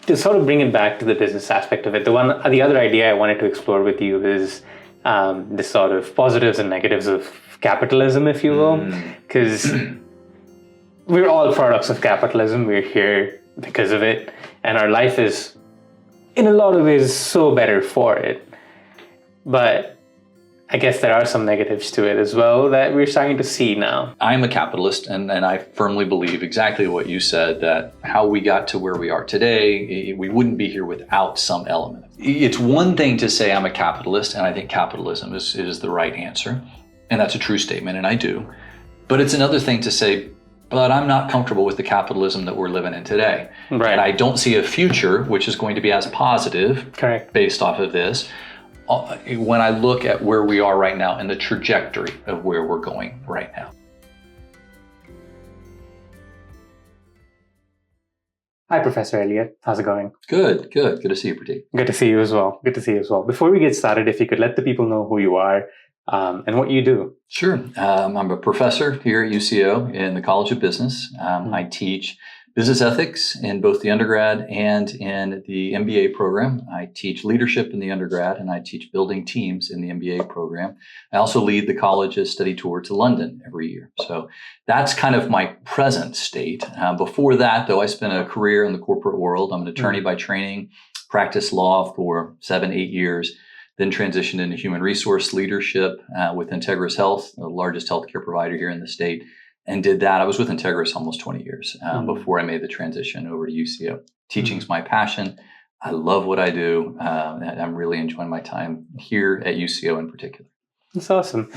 to sort of bring it back to the business aspect of it, the other idea I wanted to explore with you is the sort of positives and negatives of capitalism, if you will, because we're all products of capitalism. We're here because of it, and our life is, in a lot of ways, so better for it. But I guess there are some negatives to it as well that we're starting to see now. I'm a capitalist, and I firmly believe exactly what you said, that how we got to where we are today, we wouldn't be here without some element. It's one thing to say I'm a capitalist, and I think capitalism is the right answer, and that's a true statement, and I do. But it's another thing to say, but I'm not comfortable with the capitalism that we're living in today. Right. And I don't see a future which is going to be as positive. Correct. Based off of this. When I look at where we are right now and the trajectory of where we're going right now. Hi, Professor Eliot. How's it going? Good to see you, Prateek. Good to see you as well. Before we get started, if you could let the people know who you are and what you do. Sure. I'm a professor here at UCO in the College of Business. I teach business ethics in both the undergrad and in the MBA program. I teach leadership in the undergrad, and I teach building teams in the MBA program. I also lead the college's study tour to London every year. So that's kind of my present state. Before that, though, I spent a career in the corporate world. I'm an attorney by training, practiced law for 7-8 years, then transitioned into human resource leadership with Integris Health, the largest healthcare provider here in the state. And did that. I was with Integris almost 20 years before I made the transition over to UCO. Teaching's my passion. I love what I do. And I'm really enjoying my time here at UCO in particular. That's awesome.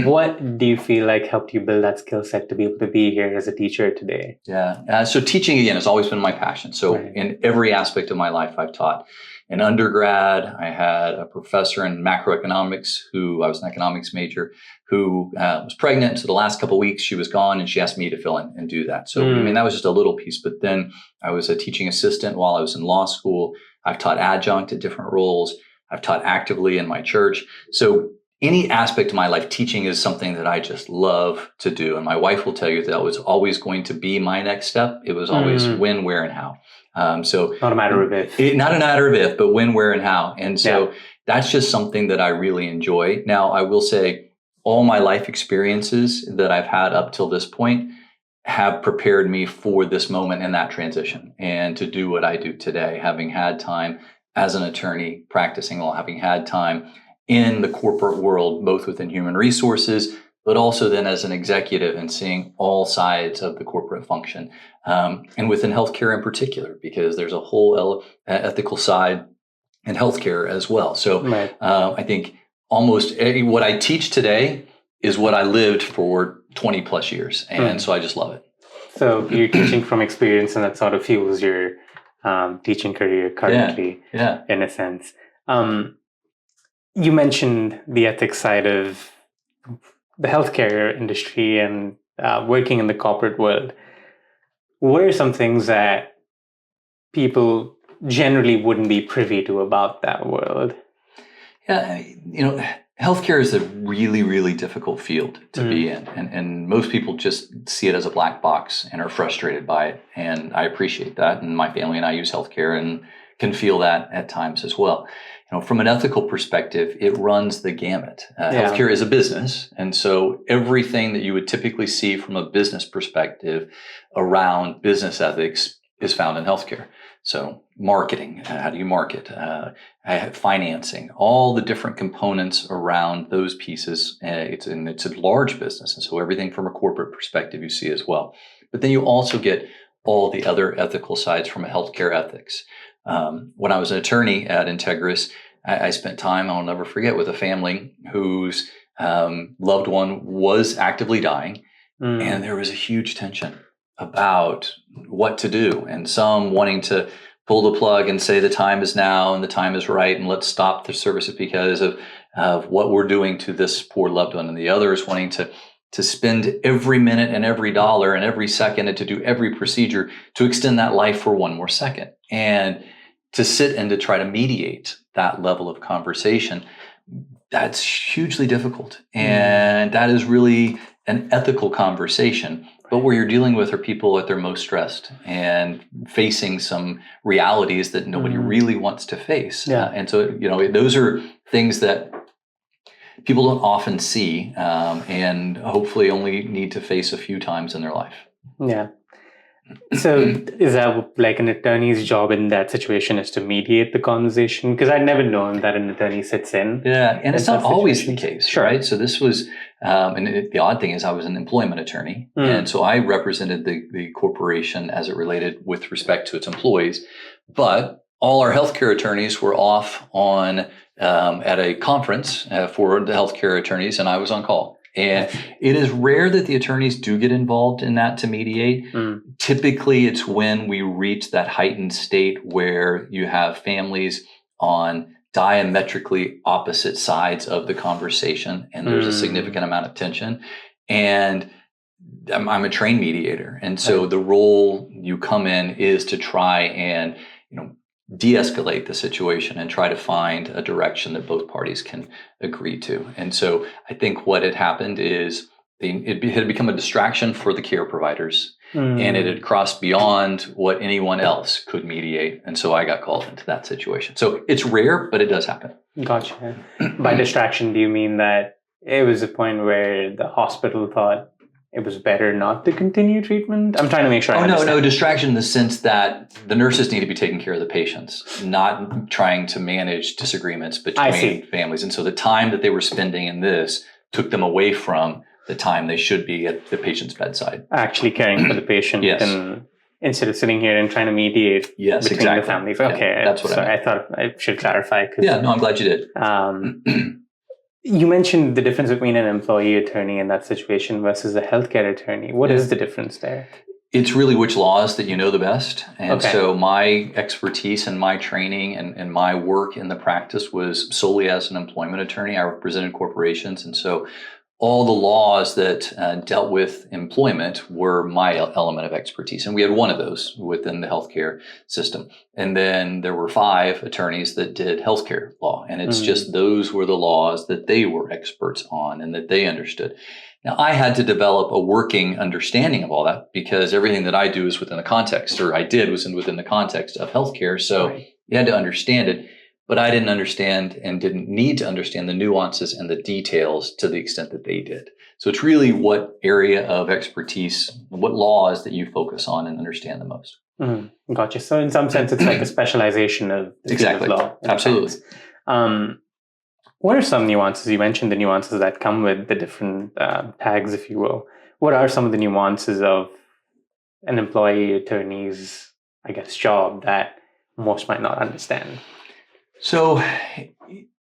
What do you feel like helped you build that skill set to be able to be here as a teacher today? Yeah. So teaching, again, has always been my passion. So in every aspect of my life, I've taught. In undergrad, I had a professor in macroeconomics I was an economics major, who was pregnant. So the last couple of weeks she was gone, and she asked me to fill in and do that. So, I mean, that was just a little piece. But then I was a teaching assistant while I was in law school. I've taught adjunct at different roles. I've taught actively in my church. So any aspect of my life, teaching is something that I just love to do. And my wife will tell you that was always going to be my next step. It was always when, where, and how. So not a matter of if. Not a matter of if, but when, where, and how. And so that's just something that I really enjoy. Now, I will say all my life experiences that I've had up till this point have prepared me for this moment and that transition and to do what I do today, having had time as an attorney practicing law, having had time in the corporate world, both within human resources, but also then as an executive and seeing all sides of the corporate function. And within healthcare in particular, because there's a whole ethical side in healthcare as well. So I think almost what I teach today is what I lived for 20 plus years. And so I just love it. So you're teaching from experience, and that sort of fuels your teaching career currently, in a sense. You mentioned the ethics side of the healthcare industry and working in the corporate world. What are some things that people generally wouldn't be privy to about that world? Yeah, healthcare is a really, really difficult field to be in. And most people just see it as a black box and are frustrated by it. And I appreciate that. And my family and I use healthcare and can feel that at times as well. From an ethical perspective, it runs the gamut. Healthcare is a business. And so everything that you would typically see from a business perspective around business ethics is found in healthcare. So marketing, how do you market? Financing, all the different components around those pieces. It's a large business. And so everything from a corporate perspective you see as well. But then you also get all the other ethical sides from a healthcare ethics. When I was an attorney at Integris, I spent time, I'll never forget, with a family whose loved one was actively dying. And there was a huge tension about what to do. And some wanting to pull the plug and say the time is now and the time is right and let's stop the services because of what we're doing to this poor loved one. And the others wanting to spend every minute and every dollar and every second and to do every procedure to extend that life for one more second. And to sit and to try to mediate that level of conversation, that's hugely difficult. And that is really an ethical conversation But where you're dealing with are people at their most stressed and facing some realities that nobody really wants to face. And so, those are things that people don't often see, and hopefully only need to face a few times in their life. Yeah. So is that like an attorney's job in that situation is to mediate the conversation? Because I'd never known that an attorney sits in. Yeah, and it's not always the case, right? So this was, the odd thing is I was an employment attorney. And so I represented the corporation as it related with respect to its employees. But all our healthcare attorneys were off on at a conference for the healthcare attorneys, and I was on call. And it is rare that the attorneys do get involved in that to mediate. Typically, it's when we reach that heightened state where you have families on diametrically opposite sides of the conversation, and there's a significant amount of tension. And I'm a trained mediator. And so the role you come in is to try and, de-escalate the situation and try to find a direction that both parties can agree to. And so I think what had happened is it had become a distraction for the care providers, and it had crossed beyond what anyone else could mediate. And so I got called into that situation. So it's rare, but it does happen. Gotcha. By distraction, do you mean that it was a point where the hospital thought it was better not to continue treatment? I'm trying to make sure I understand. No, distraction in the sense that the nurses need to be taking care of the patients, not trying to manage disagreements between families. And so the time that they were spending in this took them away from the time they should be at the patient's bedside. Actually caring for the patient and instead of sitting here and trying to mediate between the families. Okay, that's what I meant. I thought I should clarify. I'm glad you did. You mentioned the difference between an employee attorney in that situation versus a healthcare attorney. What is the difference there? It's really which laws that you know the best. And so my expertise and my training and my work in the practice was solely as an employment attorney. I represented corporations. And so all the laws that dealt with employment were my element of expertise. And we had one of those within the healthcare system. And then there were 5 attorneys that did healthcare law. And it's just those were the laws that they were experts on and that they understood. Now, I had to develop a working understanding of all that because everything that I do is within the context, or I did was within the context of healthcare. So you had to understand it. But I didn't understand and didn't need to understand the nuances and the details to the extent that they did. So it's really what area of expertise, what laws that you focus on and understand the most. Gotcha. So in some sense, it's like a specialization of the field of law. Absolutely. What are some nuances? You mentioned the nuances that come with the different tags, if you will. What are some of the nuances of an employee attorney's, job that most might not understand? So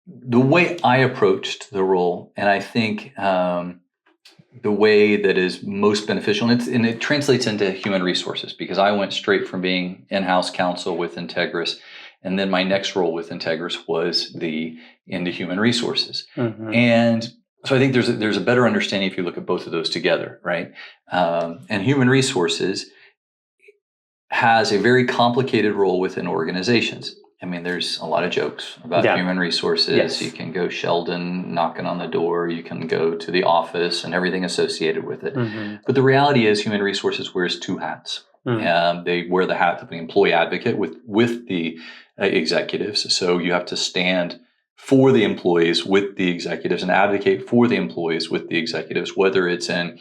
the way I approached the role, and I think the way that is most beneficial, and it translates into human resources, because I went straight from being in-house counsel with Integris, and then my next role with Integris was into human resources. And so I think there's a better understanding if you look at both of those together, right? And human resources has a very complicated role within organizations. I mean, there's a lot of jokes about human resources. You can go Sheldon knocking on the door. You can go to the office and everything associated with it. But the reality is human resources wears 2 hats. They wear the hat of the employee advocate with the executives. So you have to stand for the employees with the executives and advocate for the employees with the executives, whether it's in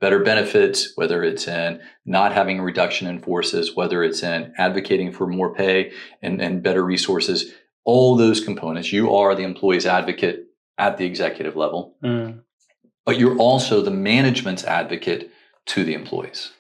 better benefits, whether it's in not having a reduction in forces, whether it's in advocating for more pay and better resources, all those components. You are the employee's advocate at the executive level, but you're also the management's advocate to the employees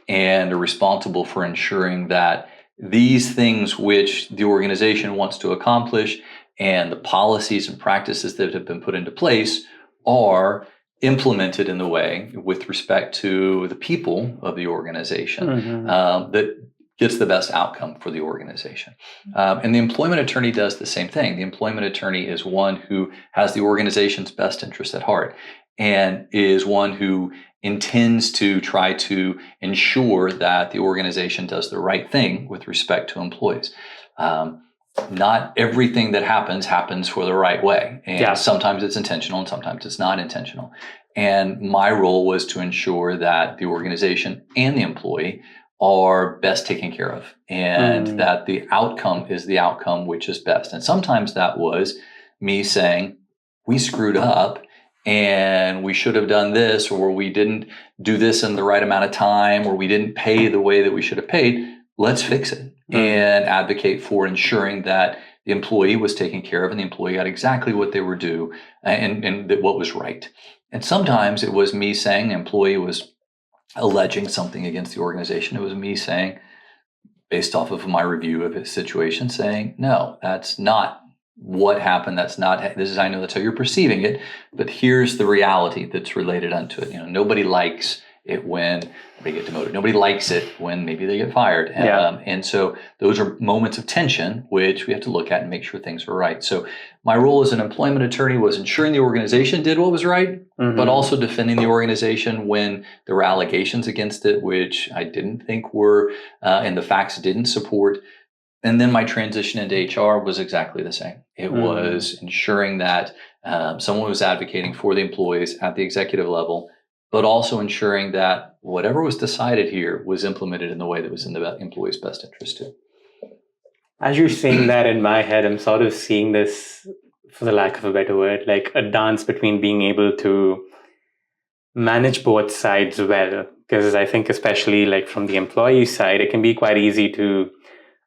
and are responsible for ensuring that these things which the organization wants to accomplish and the policies and practices that have been put into place are implemented in the way with respect to the people of the organization that gets the best outcome for the organization. And the employment attorney does the same thing. The employment attorney is one who has the organization's best interest at heart and is one who intends to try to ensure that the organization does the right thing with respect to employees. Not everything that happens for the right way. And sometimes it's intentional and sometimes it's not intentional. And my role was to ensure that the organization and the employee are best taken care of, and that the outcome is the outcome which is best. And sometimes that was me saying, we screwed up and we should have done this, or we didn't do this in the right amount of time, or we didn't pay the way that we should have paid. Let's fix it and advocate for ensuring that the employee was taken care of and the employee got exactly what they were due and what was right. And sometimes it was me saying the employee was alleging something against the organization. It was me saying, based off of my review of his situation, saying, no, that's not what happened. That's not, this is, I know that's how you're perceiving it, but here's the reality that's related unto it. Nobody likes it when they get demoted. Nobody likes it when maybe they get fired. And so those are moments of tension, which we have to look at and make sure things are right. So my role as an employment attorney was ensuring the organization did what was right, but also defending the organization when there were allegations against it, which I didn't think were, and the facts didn't support. And then my transition into HR was exactly the same. It was ensuring that someone was advocating for the employees at the executive level, but also ensuring that whatever was decided here was implemented in the way that was in the employee's best interest too. As you're saying that in my head, I'm sort of seeing this, for the lack of a better word, like a dance between being able to manage both sides well. Because I think especially like from the employee side, it can be quite easy to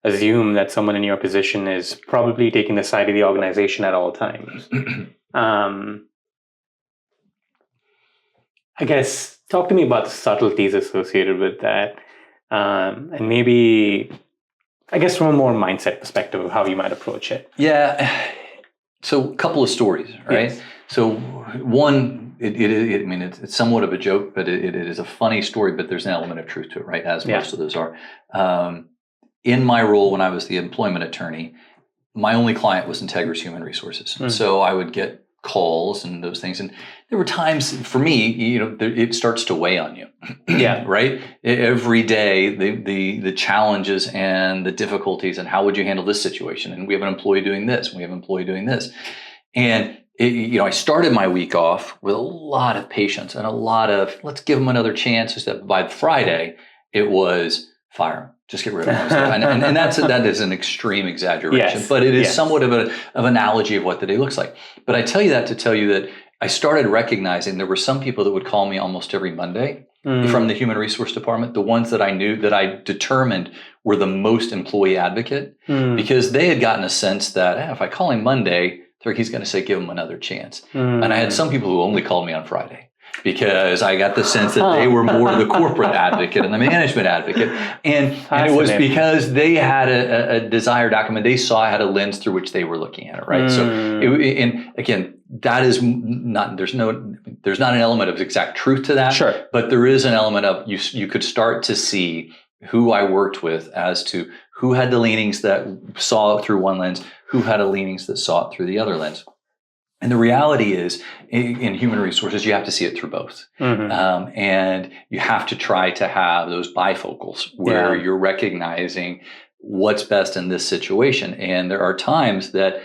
assume that someone in your position is probably taking the side of the organization at all times. I guess, talk to me about the subtleties associated with that. And maybe, I guess, from a more mindset perspective of how you might approach it. Yeah. So a couple of stories, right? Yes. So one, it's somewhat of a joke, but it is a funny story, but there's an element of truth to it, right? As most of those are. In my role when I was the employment attorney, my only client was Integris Human Resources. So I would get calls and those things. And there were times for me, it starts to weigh on you. Right? Every day, the challenges and the difficulties and how would you handle this situation? And we have an employee doing this, and we have an employee doing this. And I started my week off with a lot of patience and a lot of, let's give them another chance. By Friday, it was fire them. Just get rid of them. and that is an extreme exaggeration, but it is somewhat of an analogy of what the day looks like. But I tell you that to tell you that I started recognizing there were some people that would call me almost every Monday from the human resource department, the ones that I knew that I determined were the most employee advocate, because they had gotten a sense that if I call him Monday, he's going to say, give him another chance. And I had some people who only called me on Friday, because I got the sense that they were more the corporate advocate and the management advocate. And it was because they had a desired outcome. They saw I had a lens through which they were looking at it, right? So, and again, that is not, there's not an element of exact truth to that. Sure. But there is an element of, you could start to see who I worked with as to who had the leanings that saw it through one lens, who had the leanings that saw it through the other lens. And the reality is, in human resources, you have to see it through both. And you have to try to have those bifocals where you're recognizing what's best in this situation. And there are times that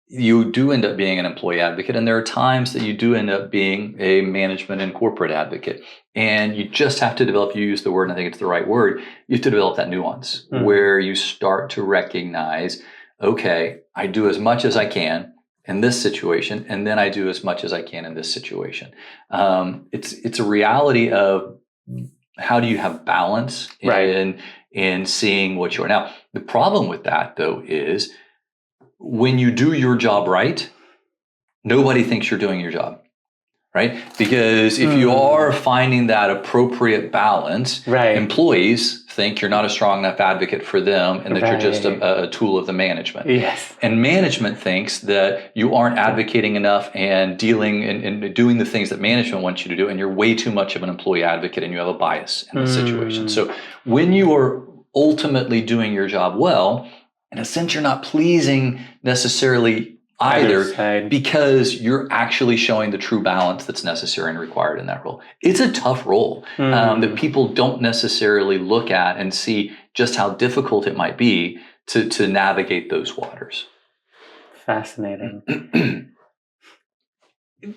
you do end up being an employee advocate, and there are times that you do end up being a management and corporate advocate. And you just have to develop, you use the word, and I think it's the right word, you have to develop that nuance where you start to recognize, okay, I do as much as I can in this situation, and then I do as much as I can in this situation. It's a reality of how do you have balance in seeing what you are. Now, the problem with that, though, is when you do your job right, nobody thinks you're doing your job, right? Because if you are finding that appropriate balance, employees think you're not a strong enough advocate for them and that you're just a tool of the management. Yes. And management thinks that you aren't advocating enough and dealing and doing the things that management wants you to do, and you're way too much of an employee advocate and you have a bias in the situation. So when you are ultimately doing your job well, in a sense, you're not pleasing necessarily either, because you're actually showing the true balance that's necessary and required in that role. It's a tough role that people don't necessarily look at and see just how difficult it might be to navigate those waters. Fascinating.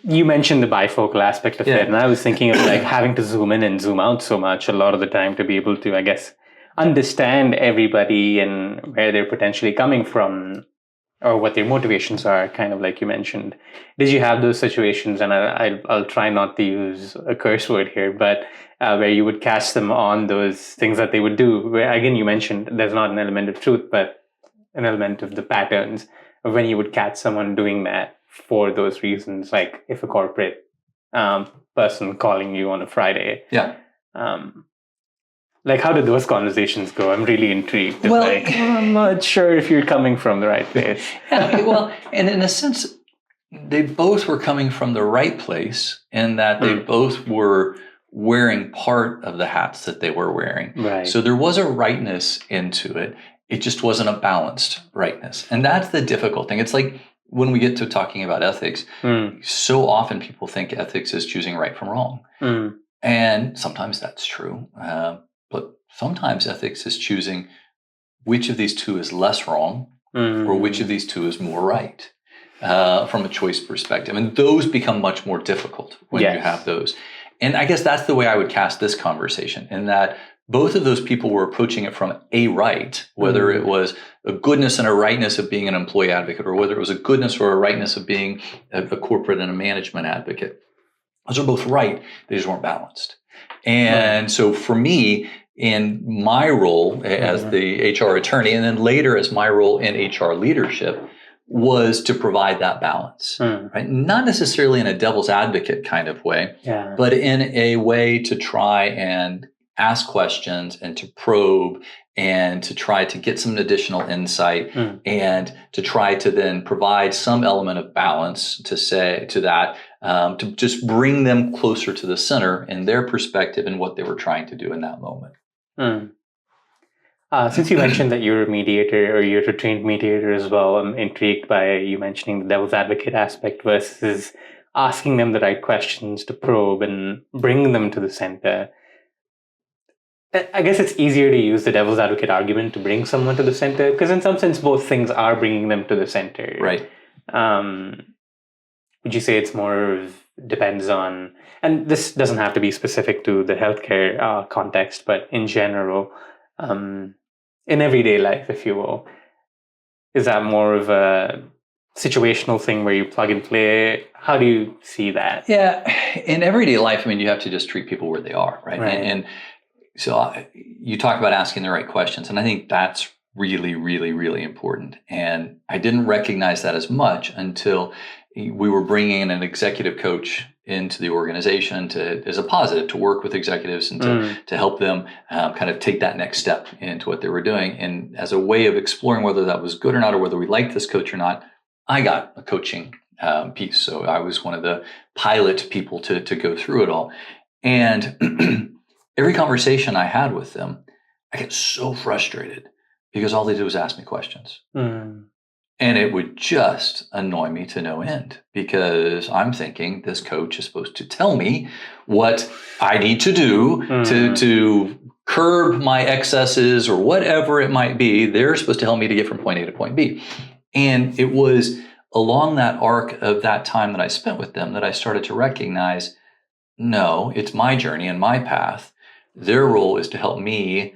you mentioned the bifocal aspect of it, and I was thinking of like having to zoom in and zoom out so much a lot of the time to be able to, I guess, understand everybody and where they're potentially coming from or what their motivations are, kind of like you mentioned. Did you have those situations, and I'll try not to use a curse word here, but where you would cast them on those things that they would do, where, again, you mentioned there's not an element of truth, but an element of the patterns of when you would catch someone doing that for those reasons, like if a corporate person calling you on a Friday. Like, how did those conversations go? I'm really intrigued. Well, like, I'm not sure if you're coming from the right place. Well, and in a sense, they both were coming from the right place in that they both were wearing part of the hats that they were wearing. Right. So there was a rightness into it. It just wasn't a balanced rightness. And that's the difficult thing. It's like when we get to talking about ethics, so often people think ethics is choosing right from wrong. And sometimes that's true. But sometimes ethics is choosing which of these two is less wrong or which of these two is more right from a choice perspective. And those become much more difficult when you have those. And I guess that's the way I would cast this conversation, in that both of those people were approaching it from a right, whether it was a goodness and a rightness of being an employee advocate, or whether it was a goodness or a rightness of being a corporate and a management advocate. Those are both right. They just weren't balanced. And so for me, in my role as the HR attorney, and then later as my role in HR leadership, was to provide that balance, right? Not necessarily in a devil's advocate kind of way, but in a way to try and ask questions and to probe and to try to get some additional insight and to try to then provide some element of balance to say to that, to just bring them closer to the center in their perspective and what they were trying to do in that moment. Since you mentioned that you're a mediator, or you're a trained mediator as well, I'm intrigued by you mentioning the devil's advocate aspect versus asking them the right questions to probe and bring them to the center. I guess it's easier to use the devil's advocate argument to bring someone to the center, because in some sense, both things are bringing them to the center. Right. Would you say it's more depends on, and this doesn't have to be specific to the healthcare context, but in general, in everyday life, if you will, is that more of a situational thing where you plug and play? How do you see that? Yeah, in everyday life, I mean, you have to just treat people where they are, right? And so you talk about asking the right questions, and I think that's really, really, really important. And I didn't recognize that as much until we were bringing in an executive coach into the organization as a positive, to work with executives and to help them kind of take that next step into what they were doing. And as a way of exploring whether that was good or not, or whether we liked this coach or not, I got a coaching piece. So I was one of the pilot people to go through it all. And every conversation I had with them, I get so frustrated because all they did was ask me questions. And it would just annoy me to no end, because I'm thinking this coach is supposed to tell me what I need to do to curb my excesses or whatever it might be. They're supposed to help me to get from point A to point B. And it was along that arc of that time that I spent with them that I started to recognize, no, it's my journey and my path. Their role is to help me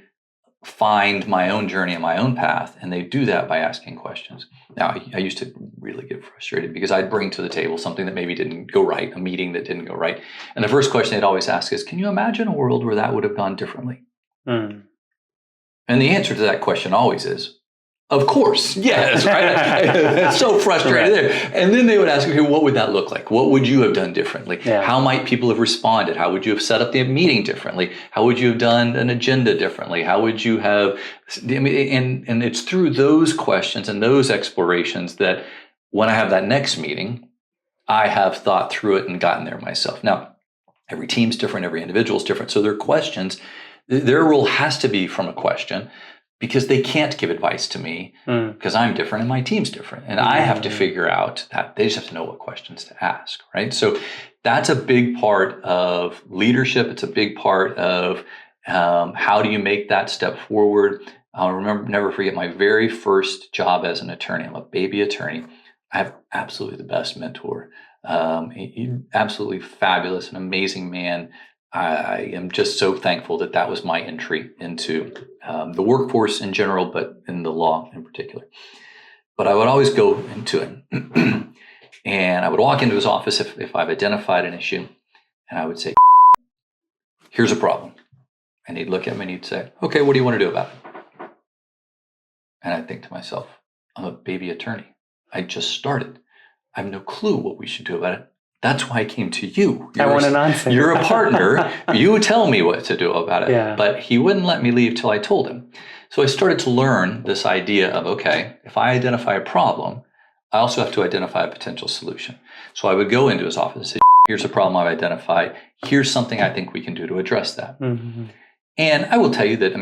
find my own journey and my own path, and they do that by asking questions. Now, I used to really get frustrated because I'd bring to the table something that maybe didn't go right, a meeting that didn't go right. And the first question they'd always ask is, can you imagine a world where that would have gone differently? And the answer to that question always is, of course, yes, right? So frustrated there. And then they would ask, okay, what would that look like? What would you have done differently? How might people have responded? How would you have set up the meeting differently? How would you have done an agenda differently? How would you have, and it's through those questions and those explorations that when I have that next meeting, I have thought through it and gotten there myself. Now, every team's different, every individual's different. So their questions, their role has to be from a question, because they can't give advice to me because I'm different and my team's different. And I have to figure out that they just have to know what questions to ask, right? So that's a big part of leadership. It's a big part of how do you make that step forward. I'll never forget my very first job as an attorney. I'm a baby attorney. I have absolutely the best mentor Absolutely fabulous, an amazing man. I am just so thankful that was my entry into the workforce in general, but in the law in particular. But I would always go into it. And I would walk into his office if I've identified an issue, and I would say, here's a problem. And he'd look at me and he'd say, okay, what do you want to do about it? And I'd think to myself, I'm a baby attorney. I just started. I have no clue what we should do about it. That's why I came to you. I want an answer. You're a partner. You tell me what to do about it. Yeah. But he wouldn't let me leave till I told him. So I started to learn this idea of, okay, if I identify a problem, I also have to identify a potential solution. So I would go into his office and say, here's a problem I've identified. Here's something I think we can do to address that. Mm-hmm. And I will tell you that,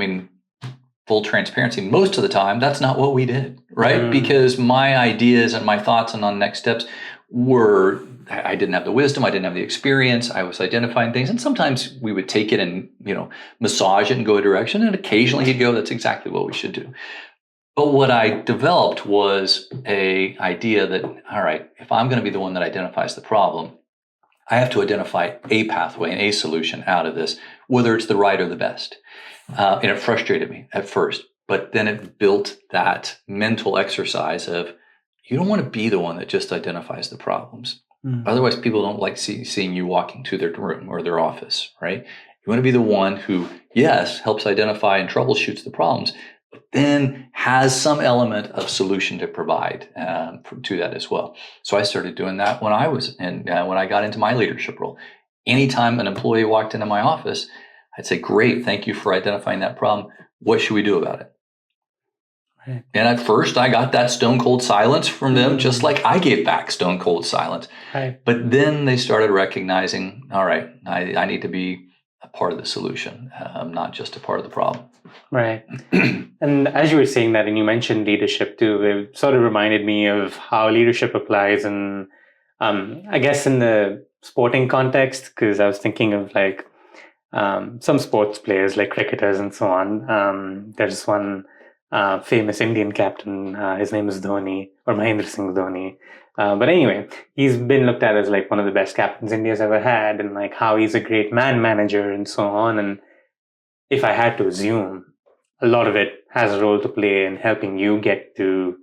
full transparency, most of the time, that's not what we did, right? Mm. Because my ideas and my thoughts and on next steps were, I didn't have the wisdom, I didn't have the experience, I was identifying things. And sometimes we would take it and, massage it and go a direction. And occasionally he'd go, that's exactly what we should do. But what I developed was a idea that, all right, if I'm going to be the one that identifies the problem, I have to identify a pathway and a solution out of this, whether it's the right or the best. And it frustrated me at first, but then it built that mental exercise of, you don't want to be the one that just identifies the problems. Mm. Otherwise, people don't like seeing you walking to their room or their office, right? You want to be the one who, yes, helps identify and troubleshoots the problems, but then has some element of solution to provide to that as well. So I started doing that when I got into my leadership role. Anytime an employee walked into my office, I'd say, great, thank you for identifying that problem. What should we do about it? Right. And at first I got that stone cold silence from them, just like I gave back stone cold silence. Right. But then they started recognizing, all right, I need to be a part of the solution, not just a part of the problem. Right. And as you were saying that, and you mentioned leadership too, it sort of reminded me of how leadership applies in, I guess, in the sporting context, because I was thinking of like some sports players like cricketers and so on. There's one famous Indian captain, his name is Dhoni, or Mahendra Singh Dhoni. But anyway, he's been looked at as like one of the best captains India's ever had, and like how he's a great man manager and so on. And if I had to assume, a lot of it has a role to play in helping you get to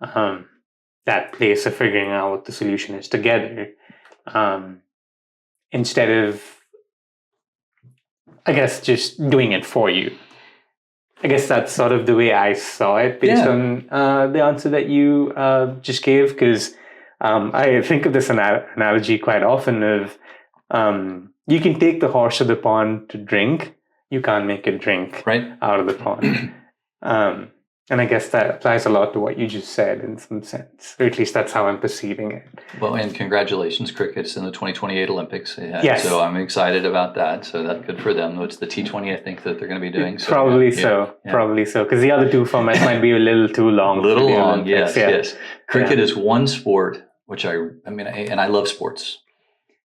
that place of figuring out what the solution is together, instead of, I guess, just doing it for you. I guess that's sort of the way I saw it based on the answer that you just gave, because I think of this analogy quite often of you can take the horse to the pond to drink, you can't make it drink out of the pond. And I guess that applies a lot to what you just said in some sense, or at least that's how I'm perceiving it. Well, and congratulations, cricket's in the 2028 Olympics. Yes. So I'm excited about that. So that's good for them. It's the T20, I think, that they're going to be doing. So, Probably so, because the other two formats might be a little too long. Yes. Cricket is one sport, which I love sports.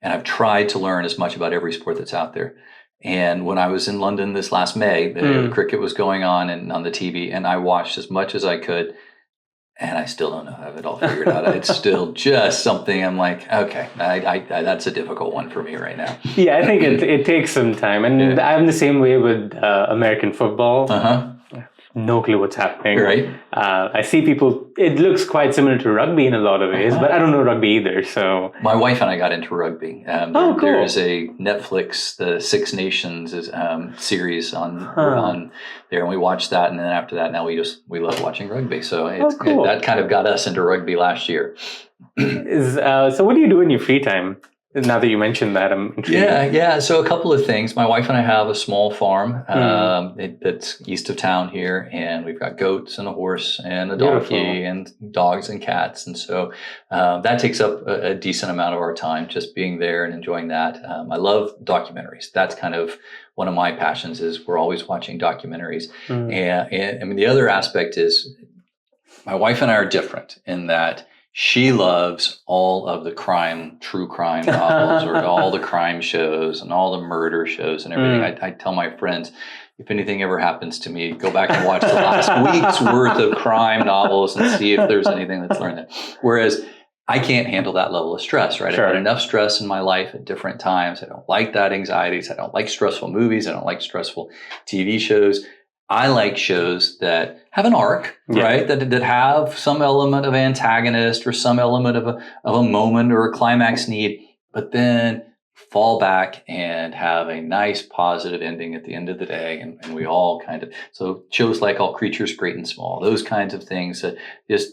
And I've tried to learn as much about every sport that's out there. And when I was in London this last May, the cricket was going on and on the TV, and I watched as much as I could, and I still don't know how it all figured out. It's still just something I'm like, okay, I that's a difficult one for me right now. Yeah, I think it takes some time, and I'm the same way with American football. No clue what's happening. Right. I see people, it looks quite similar to rugby in a lot of ways, but I don't know rugby either. So my wife and I got into rugby. Cool. There's a Netflix, the Six Nations series on there, and we watched that. And then after that, now we love watching rugby. So that kind of got us into rugby last year. So what do you do in your free time? Now that you mentioned that, I'm intrigued. Yeah. So a couple of things. My wife and I have a small farm that's east of town here, and we've got goats and a horse and a donkey and dogs and cats. And so that takes up a decent amount of our time, just being there and enjoying that. I love documentaries. That's kind of one of my passions, is we're always watching documentaries. And the other aspect is my wife and I are different in that she loves all of the true crime novels, or all the crime shows and all the murder shows and everything. I tell my friends, if anything ever happens to me, go back and watch the last week's worth of crime novels and see if there's anything that's learned there. Whereas I can't handle that level of stress, right? Sure. I've had enough stress in my life at different times. I don't like that anxieties. I don't like stressful movies. I don't like stressful TV shows. I like shows that have an arc, right? That have some element of antagonist or some element of a moment or a climax need, but then fall back and have a nice positive ending at the end of the day. And we all kind of, so shows like All Creatures Great and Small, those kinds of things that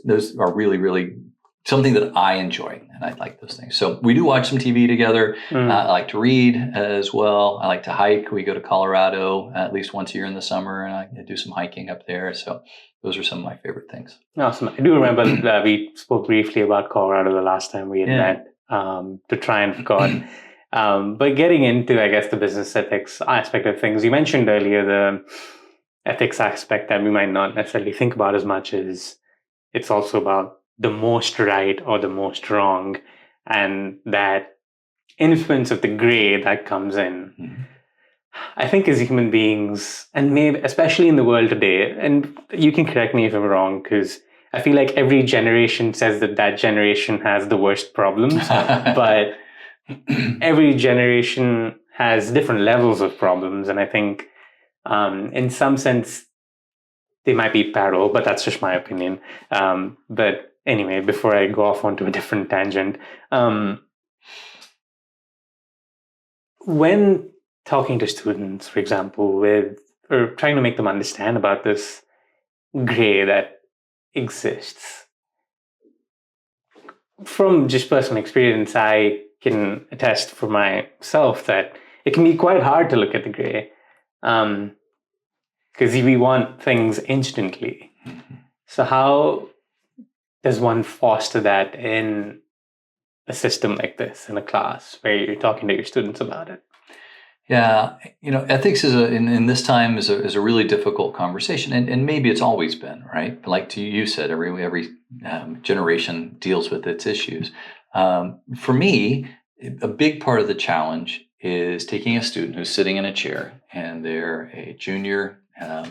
those are really, really something that I enjoy, and I like those things. So we do watch some TV together. I like to read as well. I like to hike. We go to Colorado at least once a year in the summer, and I do some hiking up there. So those are some of my favorite things. Awesome. I do remember that we spoke briefly about Colorado the last time we had met to try and record. But getting into, I guess, the business ethics aspect of things, you mentioned earlier the ethics aspect that we might not necessarily think about as much as it's also about the most right or the most wrong, and that influence of the gray that comes in. I think as human beings, and maybe especially in the world today, and you can correct me if I'm wrong, because I feel like every generation says that generation has the worst problems, but every generation has different levels of problems, and I think in some sense they might be parallel, but that's just my opinion. But anyway, before I go off onto a different tangent, when talking to students, for example, or trying to make them understand about this gray that exists, from just personal experience, I can attest for myself that it can be quite hard to look at the gray, because we want things instantly. So how does one foster that in a system like this, in a class where you're talking to your students about it? Yeah, ethics is in this time is a really difficult conversation, and maybe it's always been, right? But like you said, every generation deals with its issues. For me, a big part of the challenge is taking a student who's sitting in a chair and they're a junior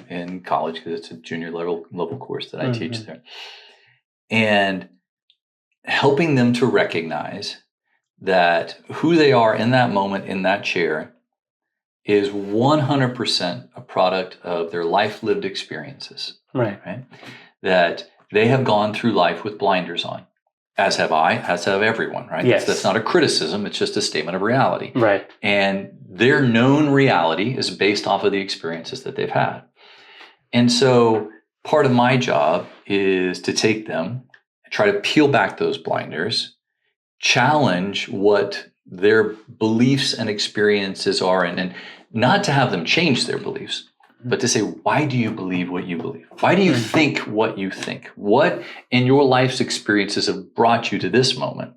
in college, because it's a junior level course that I teach there, and helping them to recognize that who they are in that moment in that chair is 100% a product of their life lived experiences. Right? That they have gone through life with blinders on, as have I, as have everyone, right? Yes. That's not a criticism, it's just a statement of reality. Right. And their known reality is based off of the experiences that they've had. And so part of my job is to take them, try to peel back those blinders, challenge what their beliefs and experiences are, and not to have them change their beliefs, but to say, why do you believe what you believe? Why do you think what you think? What in your life's experiences have brought you to this moment?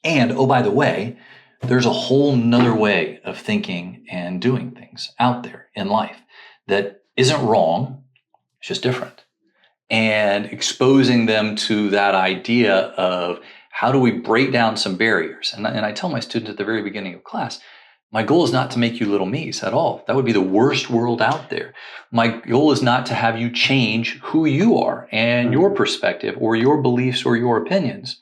And, oh, by the way, there's a whole nother way of thinking and doing things out there in life that isn't wrong, it's just different. And exposing them to that idea of how do we break down some barriers? And I tell my students at the very beginning of class, my goal is not to make you little me's at all. That would be the worst world out there. My goal is not to have you change who you are and your perspective or your beliefs or your opinions.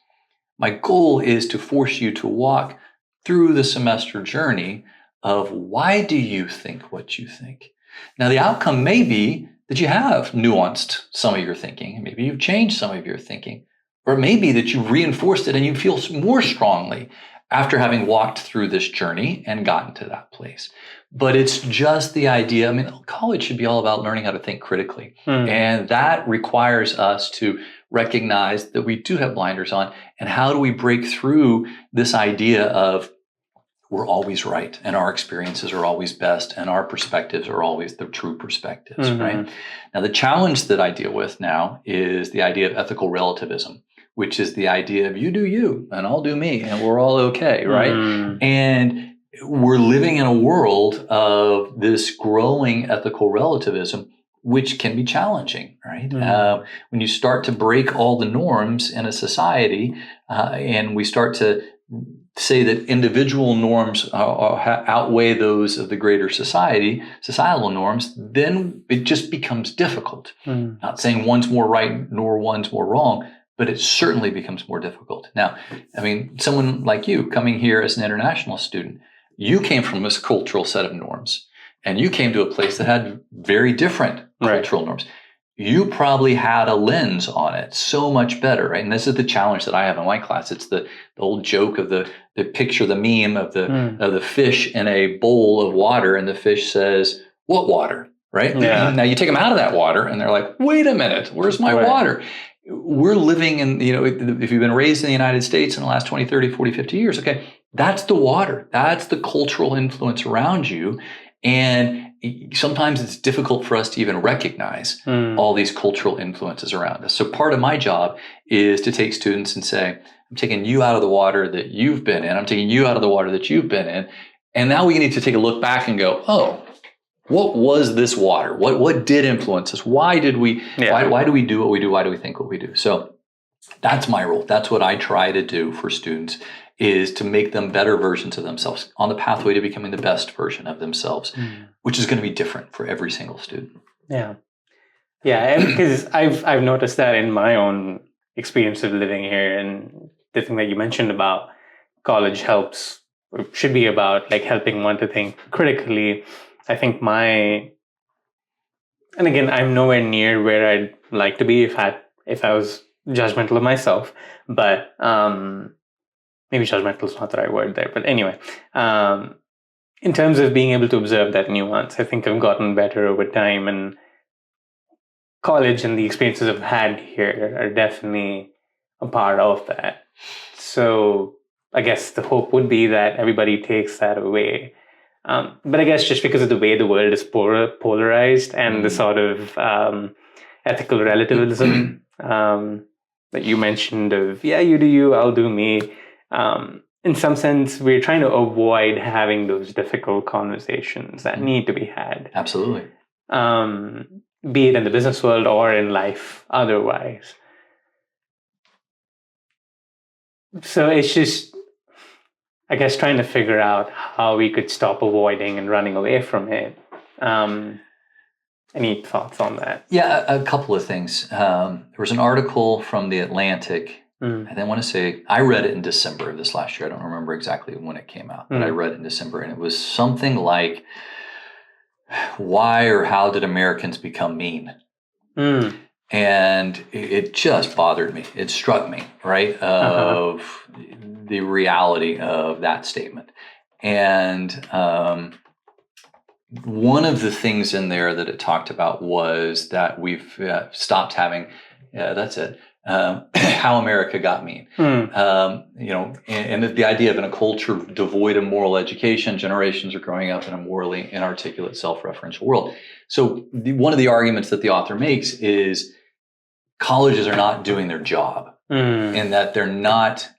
My goal is to force you to walk through the semester journey of why do you think what you think? Now, the outcome may be that you have nuanced some of your thinking, and maybe you've changed some of your thinking, or it may be that you've reinforced it and you feel more strongly after having walked through this journey and gotten to that place. But it's just the idea, college should be all about learning how to think critically. And that requires us to recognize that we do have blinders on, and how do we break through this idea of we're always right, and our experiences are always best, and our perspectives are always the true perspectives, right? Now, the challenge that I deal with now is the idea of ethical relativism, which is the idea of you do you, and I'll do me, and we're all okay, right? And we're living in a world of this growing ethical relativism, which can be challenging, right? When you start to break all the norms in a society, and we start to say that individual norms outweigh those of the greater societal norms, then it just becomes difficult. Not saying one's more right nor one's more wrong, but it certainly becomes more difficult. Now, I mean, someone like you coming here as an international student, you came from this cultural set of norms, and you came to a place that had very different cultural norms. You probably had a lens on it so much better, right? And this is the challenge that I have in my class. It's the old joke of the picture, the meme of the fish in a bowl of water, and the fish says, "What water?" Right? Yeah. Now you take them out of that water, and they're like, "Wait a minute, where's my water?" We're living in, if you've been raised in the United States in the last 20, 30, 40, 50 years, okay, that's the water. That's the cultural influence around you. And sometimes it's difficult for us to even recognize all these cultural influences around us. So part of my job is to take students and say, I'm taking you out of the water that you've been in. I'm taking you out of the water that you've been in. And now we need to take a look back and go, oh, what was this water? What did influence us? Why did we, why do we do what we do? Why do we think what we do? So that's my role. That's what I try to do for students, is to make them better versions of themselves on the pathway to becoming the best version of themselves, which is going to be different for every single student. Yeah. Yeah. Because I've noticed that in my own experience of living here, and the thing that you mentioned about college helps, or should be about like helping one to think critically. I think and again, I'm nowhere near where I'd like to be if I was judgmental of myself, but maybe judgmental is not the right word there. But anyway, in terms of being able to observe that nuance, I think I've gotten better over time, and college and the experiences I've had here are definitely a part of that. So I guess the hope would be that everybody takes that away. But I guess just because of the way the world is polarized and the sort of ethical relativism that you mentioned of, you do you, I'll do me. In some sense, we're trying to avoid having those difficult conversations that need to be had. Absolutely. Be it in the business world or in life otherwise. So it's just, I guess, trying to figure out how we could stop avoiding and running away from it. Any thoughts on that? Yeah, a couple of things. There was an article from The Atlantic. I want to say, I read it in December of this last year. I don't remember exactly when it came out, but I read it in December, and it was something like, why or how did Americans become mean? And it just bothered me. It struck me, right, of the reality of that statement. And one of the things in there that it talked about was that we've stopped having, how America got mean. And the idea of in a culture devoid of moral education, generations are growing up in a morally inarticulate, self-referential world. So one of the arguments that the author makes is colleges are not doing their job, and that they're not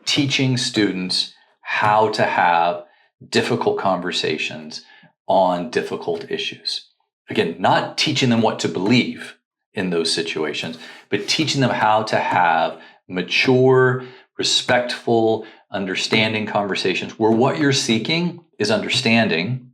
teaching students how to have difficult conversations on difficult issues. Again, not teaching them what to believe in those situations, but teaching them how to have mature, respectful, understanding conversations where what you're seeking is understanding,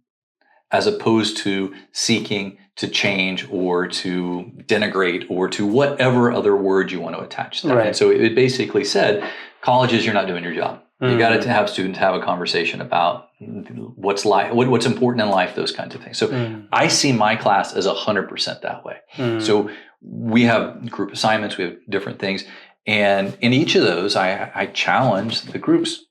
as opposed to seeking to change or to denigrate or to whatever other word you want to attach to that. Right. And so it basically said, colleges, you're not doing your job. You got to have students have a conversation about what's important in life, those kinds of things. So I see my class as 100% that way. So we have group assignments, we have different things. And in each of those, I challenge the groups,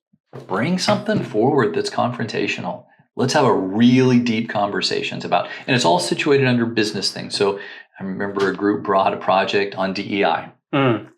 bring something forward that's confrontational. Let's have a really deep conversations about, and it's all situated under business things. So I remember a group brought a project on DEI.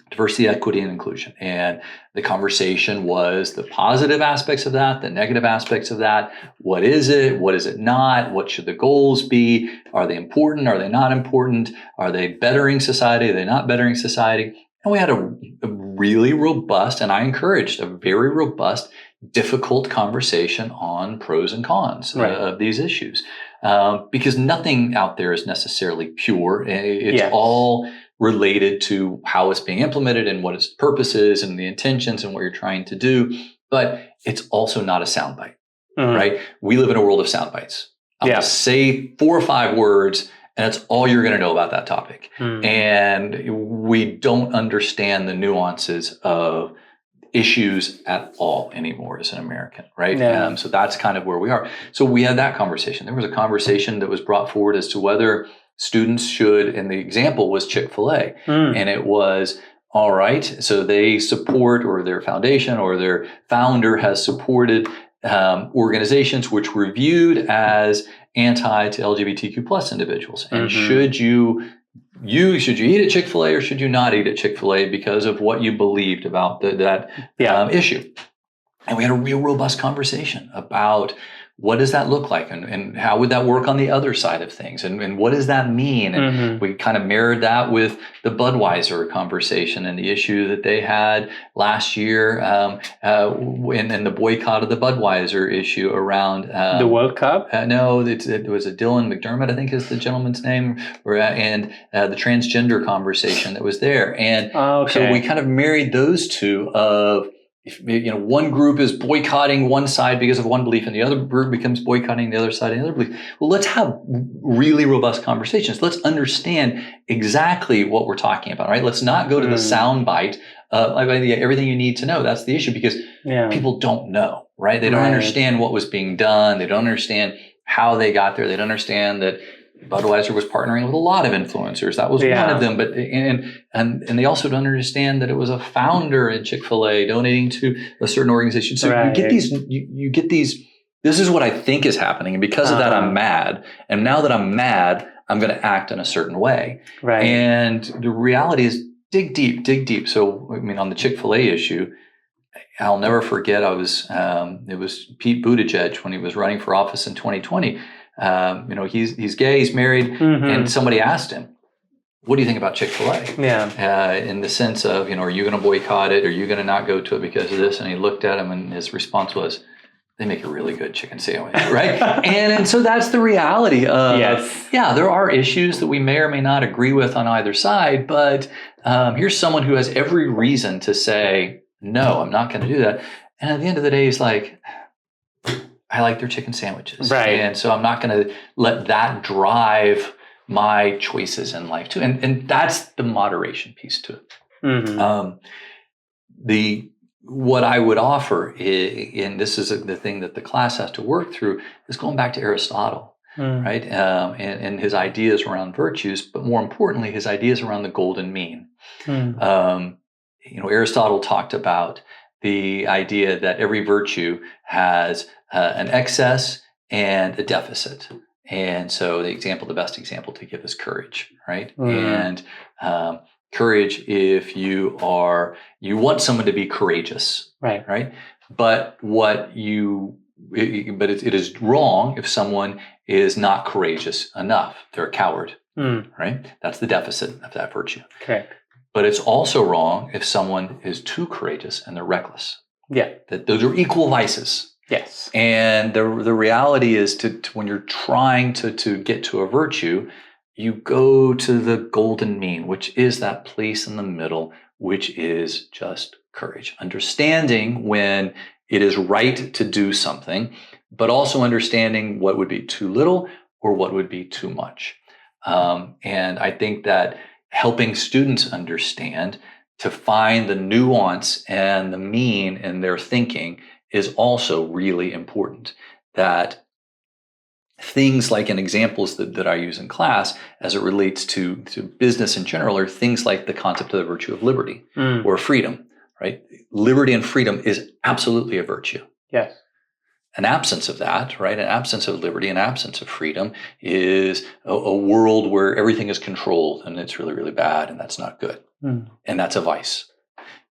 Diversity, equity, and inclusion. And the conversation was the positive aspects of that, the negative aspects of that. What is it? What is it not? What should the goals be? Are they important? Are they not important? Are they bettering society? Are they not bettering society? And we had a really robust, and I encouraged a very robust, difficult conversation on pros and cons of these issues. Because nothing out there is necessarily pure. It's all related to how it's being implemented and what its purpose is and the intentions and what you're trying to do. But it's also not a soundbite, right? We live in a world of sound bites. I'll say 4 or 5 words And that's all you're going to know about that topic. And we don't understand the nuances of issues at all anymore as an American, right? Yeah. So that's kind of where we are. So we had that conversation. There was a conversation that was brought forward as to whether students should, and the example was Chick-fil-A. And it was, all right, so they support, or their foundation or their founder has supported organizations which were viewed as anti to LGBTQ plus individuals. And should you eat at Chick-fil-A or should you not eat at Chick-fil-A because of what you believed about that issue? And we had a real robust conversation about what does that look like, and how would that work on the other side of things, and what does that mean? And we kind of mirrored that with the Budweiser conversation and the issue that they had last year, and the boycott of the Budweiser issue around the World Cup. No, it was a Dylan McDermott, I think is the gentleman's name, and the transgender conversation that was there, and so we kind of married those two of. If one group is boycotting one side because of one belief and the other group becomes boycotting the other side and the other belief, well, let's have really robust conversations. Let's understand exactly what we're talking about, right? Let's not go to the soundbite of everything you need to know. That's the issue, because people don't know, right? They don't understand what was being done. They don't understand how they got there. They don't understand that Budweiser was partnering with a lot of influencers. That was one of them. But and they also don't understand that it was a founder in Chick-fil-A donating to a certain organization. So you get these. This is what I think is happening, and because of that, I'm mad. And now that I'm mad, I'm going to act in a certain way. Right. And the reality is, dig deep. So I mean, on the Chick-fil-A issue, I'll never forget. It was Pete Buttigieg when he was running for office in 2020. He's gay, he's married, and somebody asked him, what do you think about Chick-fil-A? Yeah. In the sense of, are you going to boycott it? Are you going to not go to it because of this? And he looked at him, and his response was, they make a really good chicken sandwich, right? and so that's the reality of, there are issues that we may or may not agree with on either side, but here's someone who has every reason to say, no, I'm not going to do that. And at the end of the day, he's like, I like their chicken sandwiches. Right. And so I'm not going to let that drive my choices in life too. And that's the moderation piece to it. What I would offer, and this is the thing that the class has to work through, is going back to Aristotle, right? And his ideas around virtues, but more importantly, his ideas around the golden mean. Aristotle talked about the idea that every virtue has an excess and a deficit. And so the best example to give is courage, right? And courage, if you want someone to be courageous, right? But it is wrong if someone is not courageous enough. They're a coward, right? That's the deficit of that virtue. Correct. But it's also wrong if someone is too courageous and they're reckless. Yeah. That those are equal vices. Yes. And the reality is to when you're trying to get to a virtue, you go to the golden mean, which is that place in the middle, which is just courage. Understanding when it is right to do something, but also understanding what would be too little or what would be too much. And I think that helping students understand to find the nuance and the mean in their thinking is also really important. That things like in examples that I use in class as it relates to business in general are things like the concept of the virtue of liberty or freedom, right? Liberty and freedom is absolutely a virtue. Yes. An absence of that, right? An absence of liberty, an absence of freedom is a world where everything is controlled and it's really, really bad and that's not good. And that's a vice.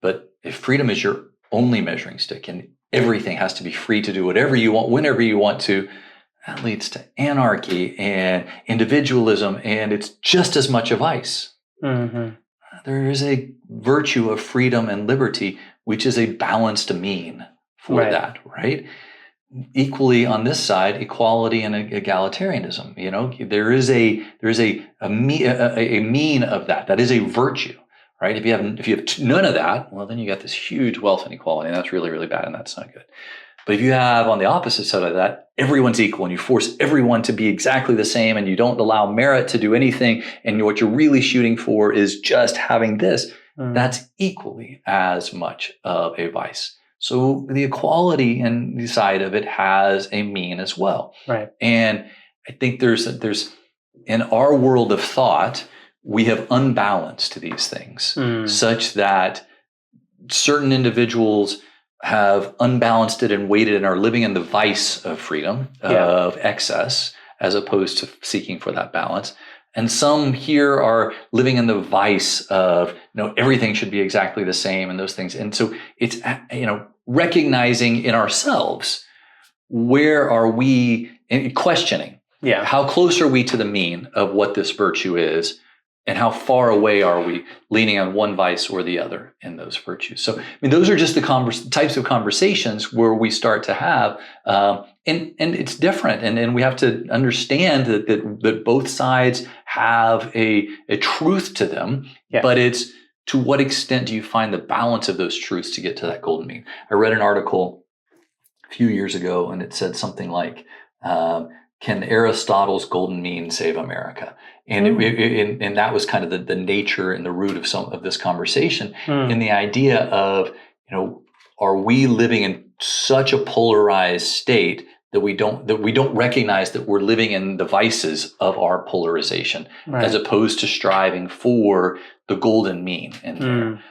But if freedom is your only measuring stick and everything has to be free to do whatever you want, whenever you want to, that leads to anarchy and individualism, and it's just as much a vice. There is a virtue of freedom and liberty, which is a balanced mean for that, right? Equally on this side, equality and egalitarianism. There is a mean of that. That is a virtue, right? If you have none of that, well, then you got this huge wealth inequality, and that's really, really bad, and that's not good. But if you have on the opposite side of that, everyone's equal and you force everyone to be exactly the same and you don't allow merit to do anything, and what you're really shooting for is just having this, that's equally as much of a vice. So the equality and the side of it has a mean as well. Right. And I think there's in our world of thought, we have unbalanced these things such that certain individuals have unbalanced it and weighted and are living in the vice of freedom, of excess, as opposed to seeking for that balance. And some here are living in the vice of, everything should be exactly the same and those things. And so it's, recognizing in ourselves, where are we, and questioning, how close are we to the mean of what this virtue is, and how far away are we leaning on one vice or the other in those virtues? So, those are just the types of conversations where we start to have, and it's different. And we have to understand that both sides have a truth to them, but it's to what extent do you find the balance of those truths to get to that golden mean? I read an article a few years ago, and it said something like, can Aristotle's golden mean save America? And and that was kind of the nature and the root of some of this conversation, in the idea of, are we living in such a polarized state that we don't recognize that we're living in the vices of our polarization, as opposed to striving for the golden mean in there.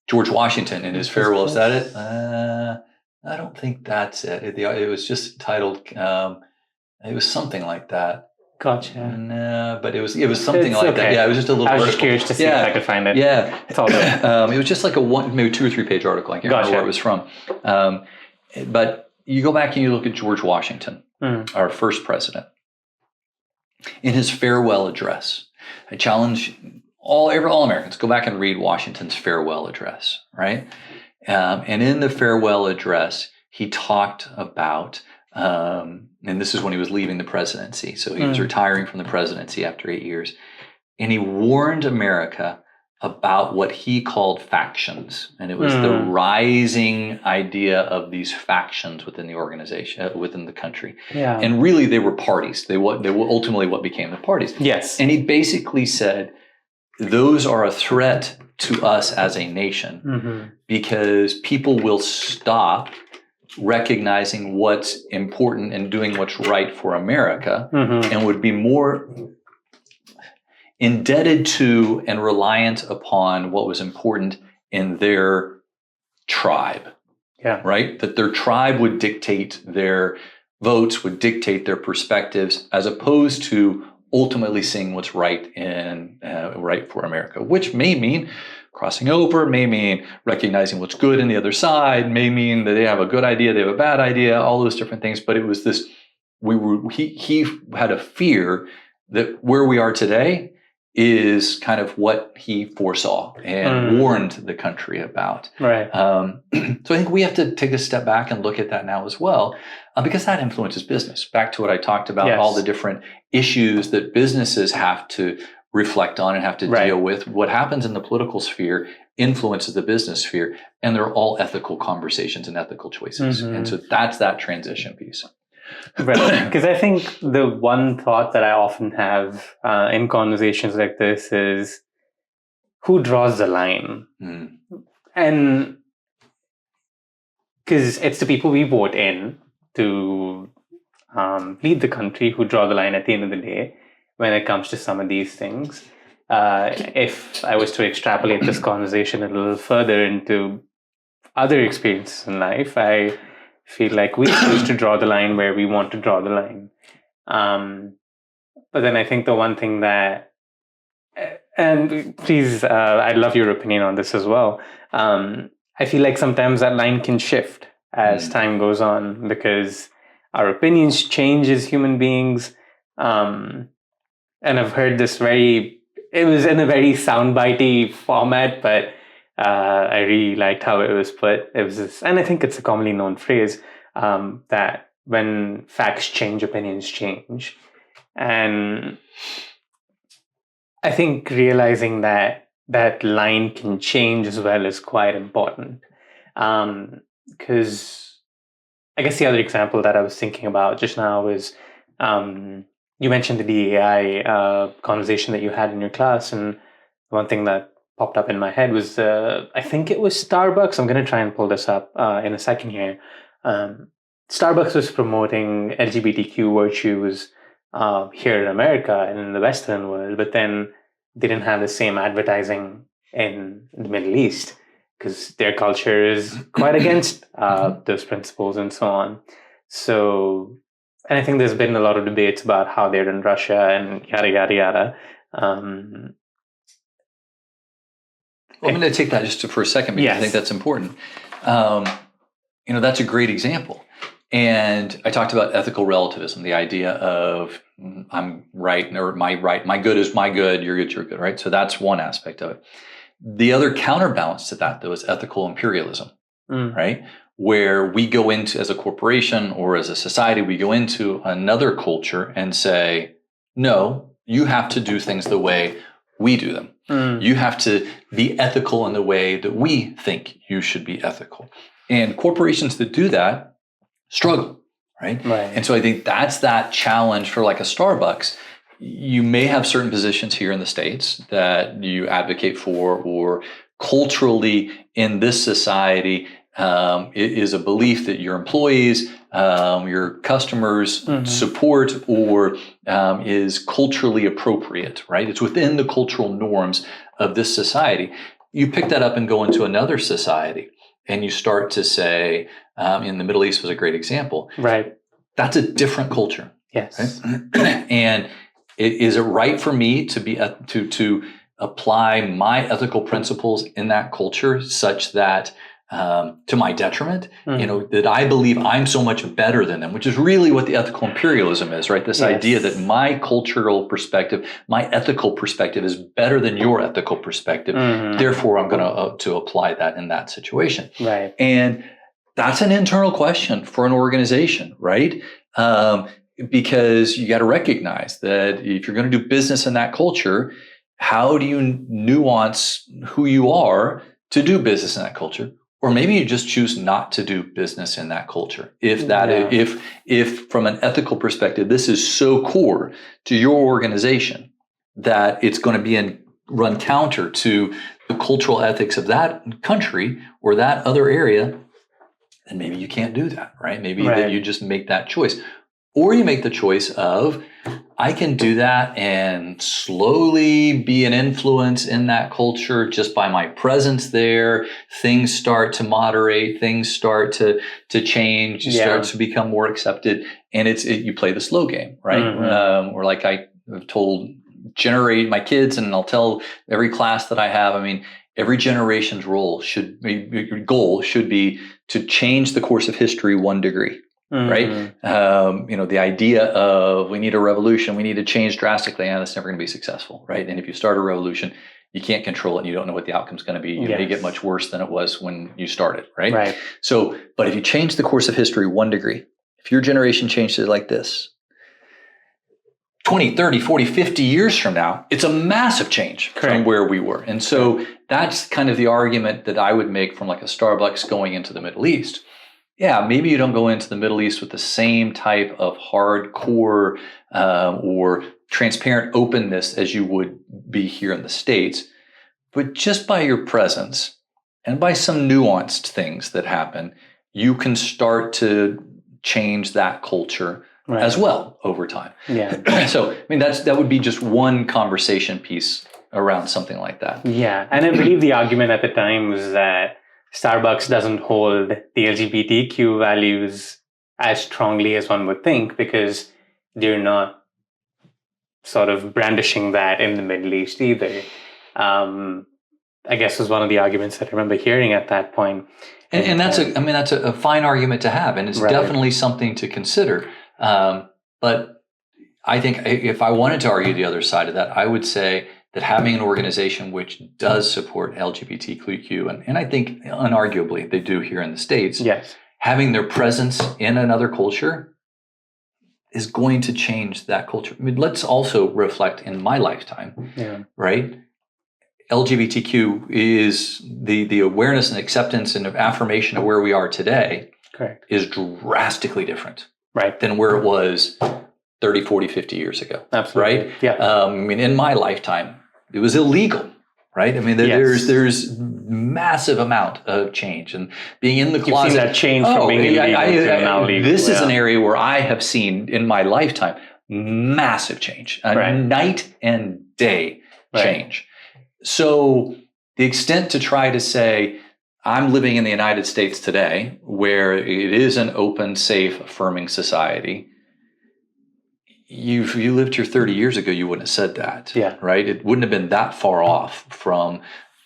George Washington in his farewell, is that it? I don't think that's it. It was just titled. It was something like that. Gotcha. No, but it was something like that. Yeah, it was just a little. I was just curious to see if I could find it. Yeah, it's all good. It was just like maybe 2 or 3 page article. I can't remember where it was from. But you go back and you look at George Washington, our first president, in his farewell address. I challenge all Americans, go back and read Washington's farewell address, right? And in the farewell address, he talked about. And this is when he was leaving the presidency. So he was retiring from the presidency after 8 years. And he warned America about what he called factions. And it was the rising idea of these factions within the organization, within the country. Yeah. And really they were parties. They were ultimately what became the parties. Yes. And he basically said, those are a threat to us as a nation, because people will stop recognizing what's important and doing what's right for America, and would be more indebted to and reliant upon what was important in their tribe. Yeah. Right? That their tribe would dictate their votes, would dictate their perspectives, as opposed to ultimately seeing what's right and right for America, which may mean crossing over, may mean recognizing what's good in the other side, may mean that they have a good idea, they have a bad idea, all those different things. But it was this, he had a fear that where we are today is kind of what he foresaw and warned the country about. Right. So I think we have to take a step back and look at that now as well, because that influences business. Back to what I talked about, all the different issues that businesses have to reflect on and have to deal with. What happens in the political sphere influences the business sphere, and they're all ethical conversations and ethical choices. And so that's that transition piece. Right. Because I think the one thought that I often have in conversations like this is, who draws the line? And because it's the people we vote in to lead the country who draw the line at the end of the day when it comes to some of these things. If I was to extrapolate this conversation a little further into other experiences in life, I feel like we choose to draw the line where we want to draw the line. But then I think the one thing that, and please, I'd love your opinion on this as well. I feel like sometimes that line can shift as time goes on, because our opinions change as human beings. And I've heard this it was in a very soundbitey format, but I really liked how it was put. It was this, and I think it's a commonly known phrase, that when facts change, opinions change. And I think realizing that that line can change as well is quite important. Because I guess the other example that I was thinking about just now was you mentioned the DEI conversation that you had in your class, and one thing that popped up in my head was I think it was Starbucks. I'm going to try and pull this up in a second here. Starbucks was promoting LGBTQ virtues here in America and in the Western world, but then they didn't have the same advertising in the Middle East because their culture is quite against those principles and so on. So, and I think there's been a lot of debates about how they're in Russia and yada, yada, yada. I'm going to take that just for a second because I think that's important. That's a great example. And I talked about ethical relativism, the idea of I'm right or my good is my good, you're good, right? So that's one aspect of it. The other counterbalance to that, though, is ethical imperialism, right? Where we go into, as a corporation or as a society, we go into another culture and say, no, you have to do things the way we do them. You have to be ethical in the way that we think you should be ethical. And corporations that do that struggle, right? And so I think that's that challenge for like a Starbucks. You may have certain positions here in the States that you advocate for, or culturally in this society, it is a belief that your employees, your customers support or is culturally appropriate, right? It's within the cultural norms of this society. You pick that up and go into another society and you start to say, in the Middle East was a great example. Right. That's a different culture. Yes. Right? And is it right for me to be to apply my ethical principles in that culture such that to my detriment, that I believe I'm so much better than them, which is really what the ethical imperialism is, right? This idea that my cultural perspective, my ethical perspective is better than your ethical perspective. Therefore, I'm going to apply that in that situation. Right. And that's an internal question for an organization, right? Because you got to recognize that if you're going to do business in that culture, how do you nuance who you are to do business in that culture? Or maybe you just choose not to do business in that culture. If if from an ethical perspective, this is so core to your organization that it's going to be run counter to the cultural ethics of that country or that other area, then maybe you can't do that, right? Maybe that you just make that choice. Or you make the choice of, I can do that and slowly be an influence in that culture just by my presence there. Things start to moderate, things start to change, you start to become more accepted. And you play the slow game, right? Or like I have told my kids, and I'll tell every class that I have, every generation's goal should be to change the course of history 1 degree. Right? The idea of we need a revolution, we need to change drastically, and that's never going to be successful, right? And if you start a revolution, you can't control it and you don't know what the outcome's going to be. You may get much worse than it was when you started, right? So, but if you change the course of history 1 degree, if your generation changes it like this, 20, 30, 40, 50 years from now, it's a massive change from where we were. And so that's kind of the argument that I would make from like a Starbucks going into the Middle East. Yeah, maybe you don't go into the Middle East with the same type of hardcore or transparent openness as you would be here in the States, but just by your presence and by some nuanced things that happen, you can start to change that culture as well over time. Yeah. So, that would be just one conversation piece around something like that. Yeah, and I believe the argument at the time was that Starbucks doesn't hold the LGBTQ values as strongly as one would think because they're not sort of brandishing that in the Middle East either. I guess was one of the arguments that I remember hearing at that point. And that's a fine argument to have, and it's definitely something to consider. But I think if I wanted to argue the other side of that, I would say that having an organization which does support LGBTQ, and I think unarguably they do here in the States, having their presence in another culture is going to change that culture. Let's also reflect in my lifetime, right? LGBTQ is the awareness and acceptance and affirmation of where we are today Correct. is drastically different Right. than where it was 30, 40, 50 years ago. Absolutely. Right? Yeah. I mean, in my lifetime, it was illegal. Right? I mean, there's massive amount of change, and being in the closet. You've seen that change from being illegal to now legal. This is an area where I have seen in my lifetime massive change, night and day change. So the extent to try to say, I'm living in the United States today, where it is an open, safe, affirming society. If you lived here 30 years ago, you wouldn't have said that, right? It wouldn't have been that far off from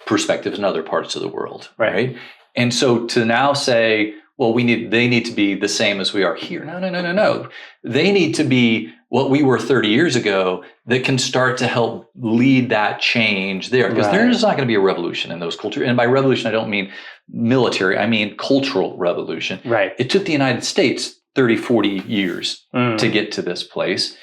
perspectives in other parts of the world, right? And so to now say, well, they need to be the same as we are here. No. They need to be what we were 30 years ago that can start to help lead that change there. Because there's not going to be a revolution in those cultures. And by revolution, I don't mean military, I mean cultural revolution. Right. It took the United States 30, 40 years to get to this place.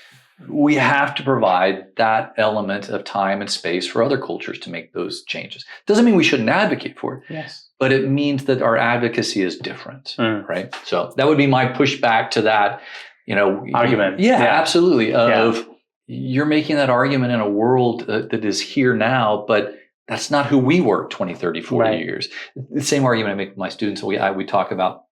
We have to provide that element of time and space for other cultures to make those changes. Doesn't mean we shouldn't advocate for it. Yes. But it means that our advocacy is different, right? So that would be my pushback to that, argument. Yeah, absolutely. You're making that argument in a world that is here now, but that's not who we were 20, 30, 40 years. The same argument I make with my students. We talk about,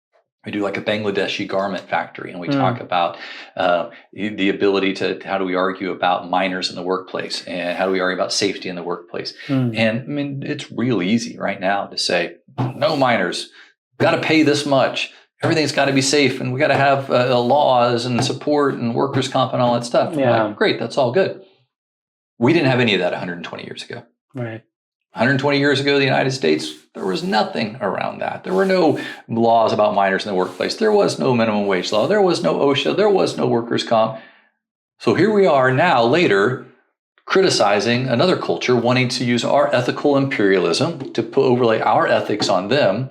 we do like a Bangladeshi garment factory, and we talk about the ability to, how do we argue about minors in the workplace, and how do we argue about safety in the workplace? And I mean, it's real easy right now to say, no minors, got to pay this much. Everything's got to be safe, and we got to have laws and support and workers' comp and all that stuff. Yeah. Like, great, that's all good. We didn't have any of that 120 years ago. Right. 120 years ago, the United States, there was nothing around that. There were no laws about minors in the workplace. There was no minimum wage law. There was no OSHA. There was no workers' comp. So here we are now, later, criticizing another culture, wanting to use our ethical imperialism to overlay our ethics on them,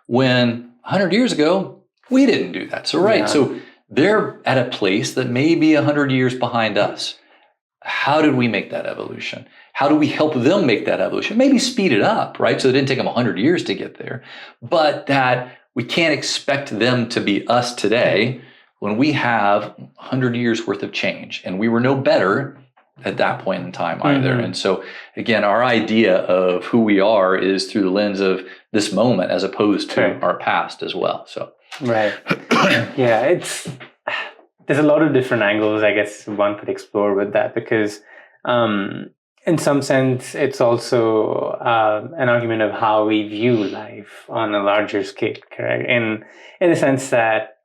when 100 years ago, we didn't do that. So they're at a place that may be 100 years behind us. How did we make that evolution? How do we help them make that evolution? Maybe speed it up, right? So it didn't take them 100 years to get there. But that we can't expect them to be us today when we have 100 years worth of change. And we were no better at that point in time either. And so, again, our idea of who we are is through the lens of this moment as opposed to our past as well. So, there's a lot of different angles, I guess, one could explore with that, because in some sense, it's also an argument of how we view life on a larger scale, correct? In the sense that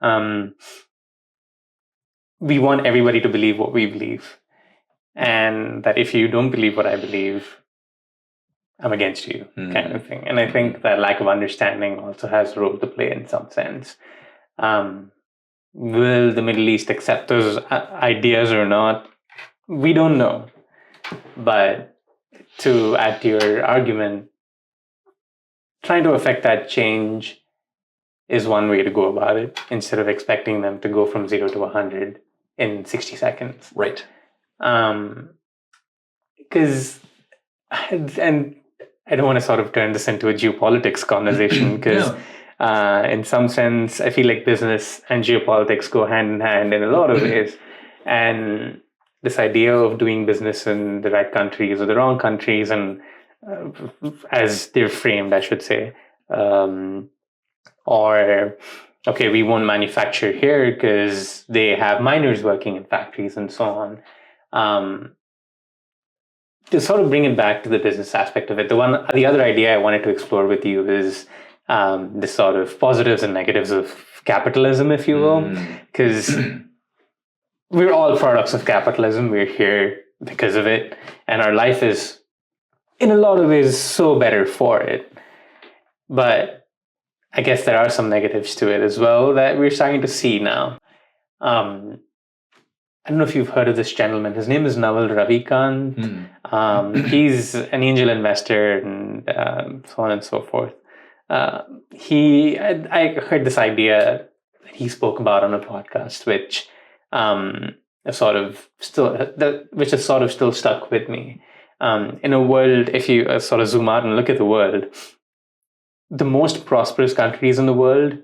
we want everybody to believe what we believe. And that if you don't believe what I believe, I'm against you, kind of thing. And I think that lack of understanding also has a role to play in some sense. Will the Middle East accept those ideas or not? We don't know. But to add to your argument, trying to affect that change is one way to go about it, instead of expecting them to go from 0 to 100 in 60 seconds. Right. Because, and I don't want to sort of turn this into a geopolitics conversation, because in some sense, I feel like business and geopolitics go hand in hand in a lot of ways. And this idea of doing business in the right countries or the wrong countries, and as they're framed, I should say, or, okay, we won't manufacture here because they have minors working in factories and so on. To sort of bring it back to the business aspect of it, the other idea I wanted to explore with you is the sort of positives and negatives of capitalism, if you will, because we're all products of capitalism. We're here because of it, and our life is, in a lot of ways, so better for it. But I guess there are some negatives to it as well that we're starting to see now. I don't know if you've heard of this gentleman. His name is Naval Ravikant. He's an angel investor and so on and so forth. I heard this idea that he spoke about on a podcast, which has sort of still stuck with me. In a world, if you sort of zoom out and look at the world, the most prosperous countries in the world,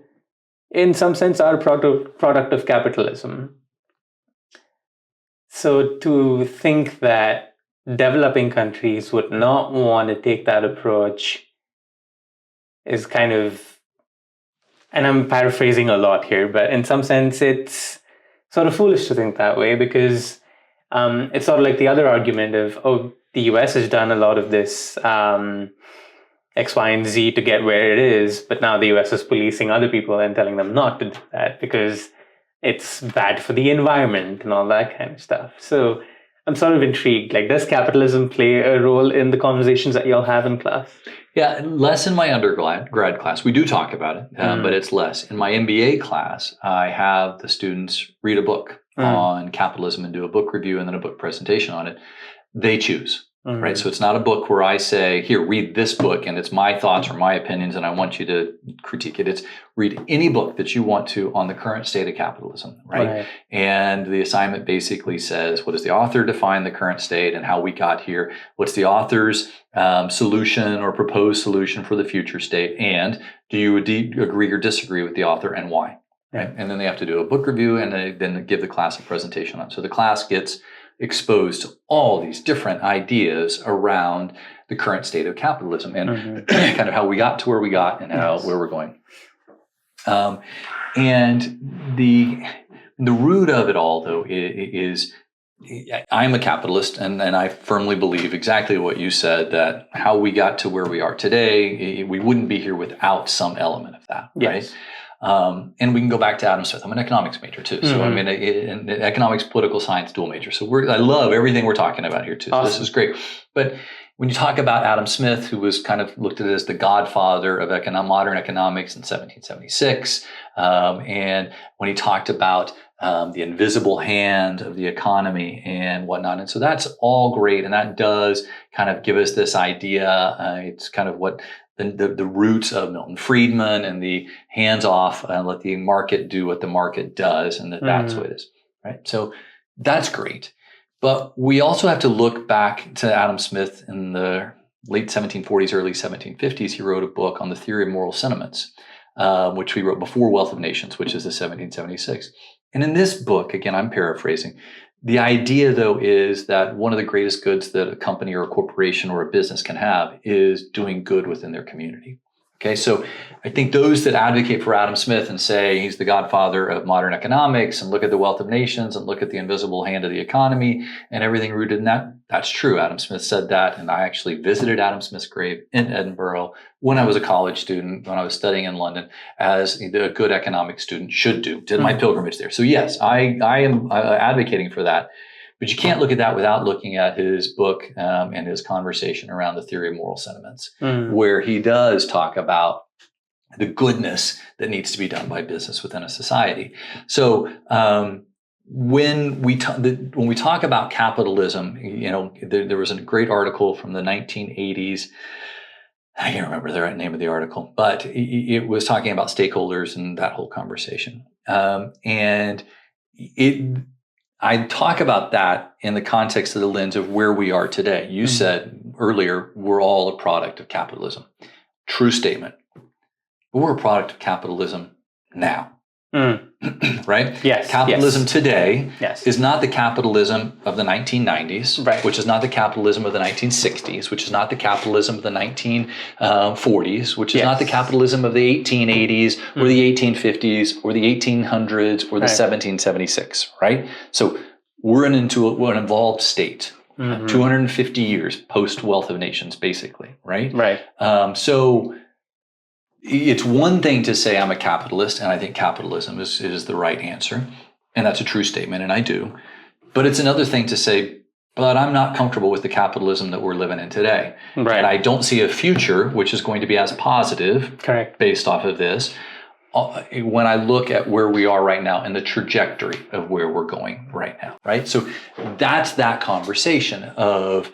in some sense, are product of capitalism. So to think that developing countries would not want to take that approach is kind of, and I'm paraphrasing a lot here, but in some sense, it's sort of foolish to think that way, because it's sort of like the other argument of, oh, the US has done a lot of this X, Y, and Z to get where it is, but now the US is policing other people and telling them not to do that because it's bad for the environment and all that kind of stuff. So I'm sort of intrigued. Like, does capitalism play a role in the conversations that y'all have in class? Yeah, less in my undergrad class. We do talk about it, but it's less. In my MBA class, I have the students read a book on capitalism and do a book review and then a book presentation on it. They choose, right? So it's not a book where I say, here, read this book, and it's my thoughts or my opinions, and I want you to critique it. It's read any book that you want to on the current state of capitalism, right? And the assignment basically says, what does the author define the current state and how we got here? What's the author's solution or proposed solution for the future state? And do you agree or disagree with the author, and why? Right? And then they have to do a book review, and then give the class a presentation on it. So the class gets exposed to all these different ideas around the current state of capitalism and kind of how we got to where we got and where we're going. And the root of it all, though, is I'm a capitalist, and I firmly believe exactly what you said, that how we got to where we are today, we wouldn't be here without some element of that, right? And we can go back to Adam Smith. I'm an economics major too. So I'm in economics, political science, dual major. So I love everything we're talking about here too. So this is great. But when you talk about Adam Smith, who was kind of looked at as the godfather of modern economics in 1776, and when he talked about the invisible hand of the economy and whatnot. And so that's all great. And that does kind of give us this idea. It's kind of what the roots of Milton Friedman and the hands off and let the market do what the market does, and that's what it is, right? So that's great. But we also have to look back to Adam Smith in the late 1740s, early 1750s. He wrote a book on the theory of moral sentiments, which he wrote before Wealth of Nations, which is the 1776. And in this book, again, I'm paraphrasing, the idea, though, is that one of the greatest goods that a company or a corporation or a business can have is doing good within their community. Okay, so I think those that advocate for Adam Smith and say he's the godfather of modern economics and look at the Wealth of Nations and look at the invisible hand of the economy and everything rooted in that, that's true. Adam Smith said that, and I actually visited Adam Smith's grave in Edinburgh when I was a college student, when I was studying in London, as a good economic student should do. Did my pilgrimage there. So yes, I am advocating for that. But you can't look at that without looking at his book and his conversation around the theory of moral sentiments, where he does talk about the goodness that needs to be done by business within a society. So when we talk about capitalism, there was a great article from the 1980s. I can't remember the name of the article, but it was talking about stakeholders and that whole conversation. I talk about that in the context of the lens of where we are today. You said earlier, we're all a product of capitalism. True statement. But we're a product of capitalism now. Right? Yes. Capitalism today is not the capitalism of the 1990s, right, which is not the capitalism of the 1960s, which is not the capitalism of the 1940s, which is not the capitalism of the 1880s or the 1850s or the 1800s or the 1776, right? So we're an evolved state, 250 years post Wealth of Nations, basically, right? Right. So it's one thing to say I'm a capitalist and I think capitalism is the right answer. And that's a true statement, and I do. But it's another thing to say, but I'm not comfortable with the capitalism that we're living in today. Right. And I don't see a future which is going to be as positive, correct, based off of this, when I look at where we are right now and the trajectory of where we're going right now, right? So that's that conversation of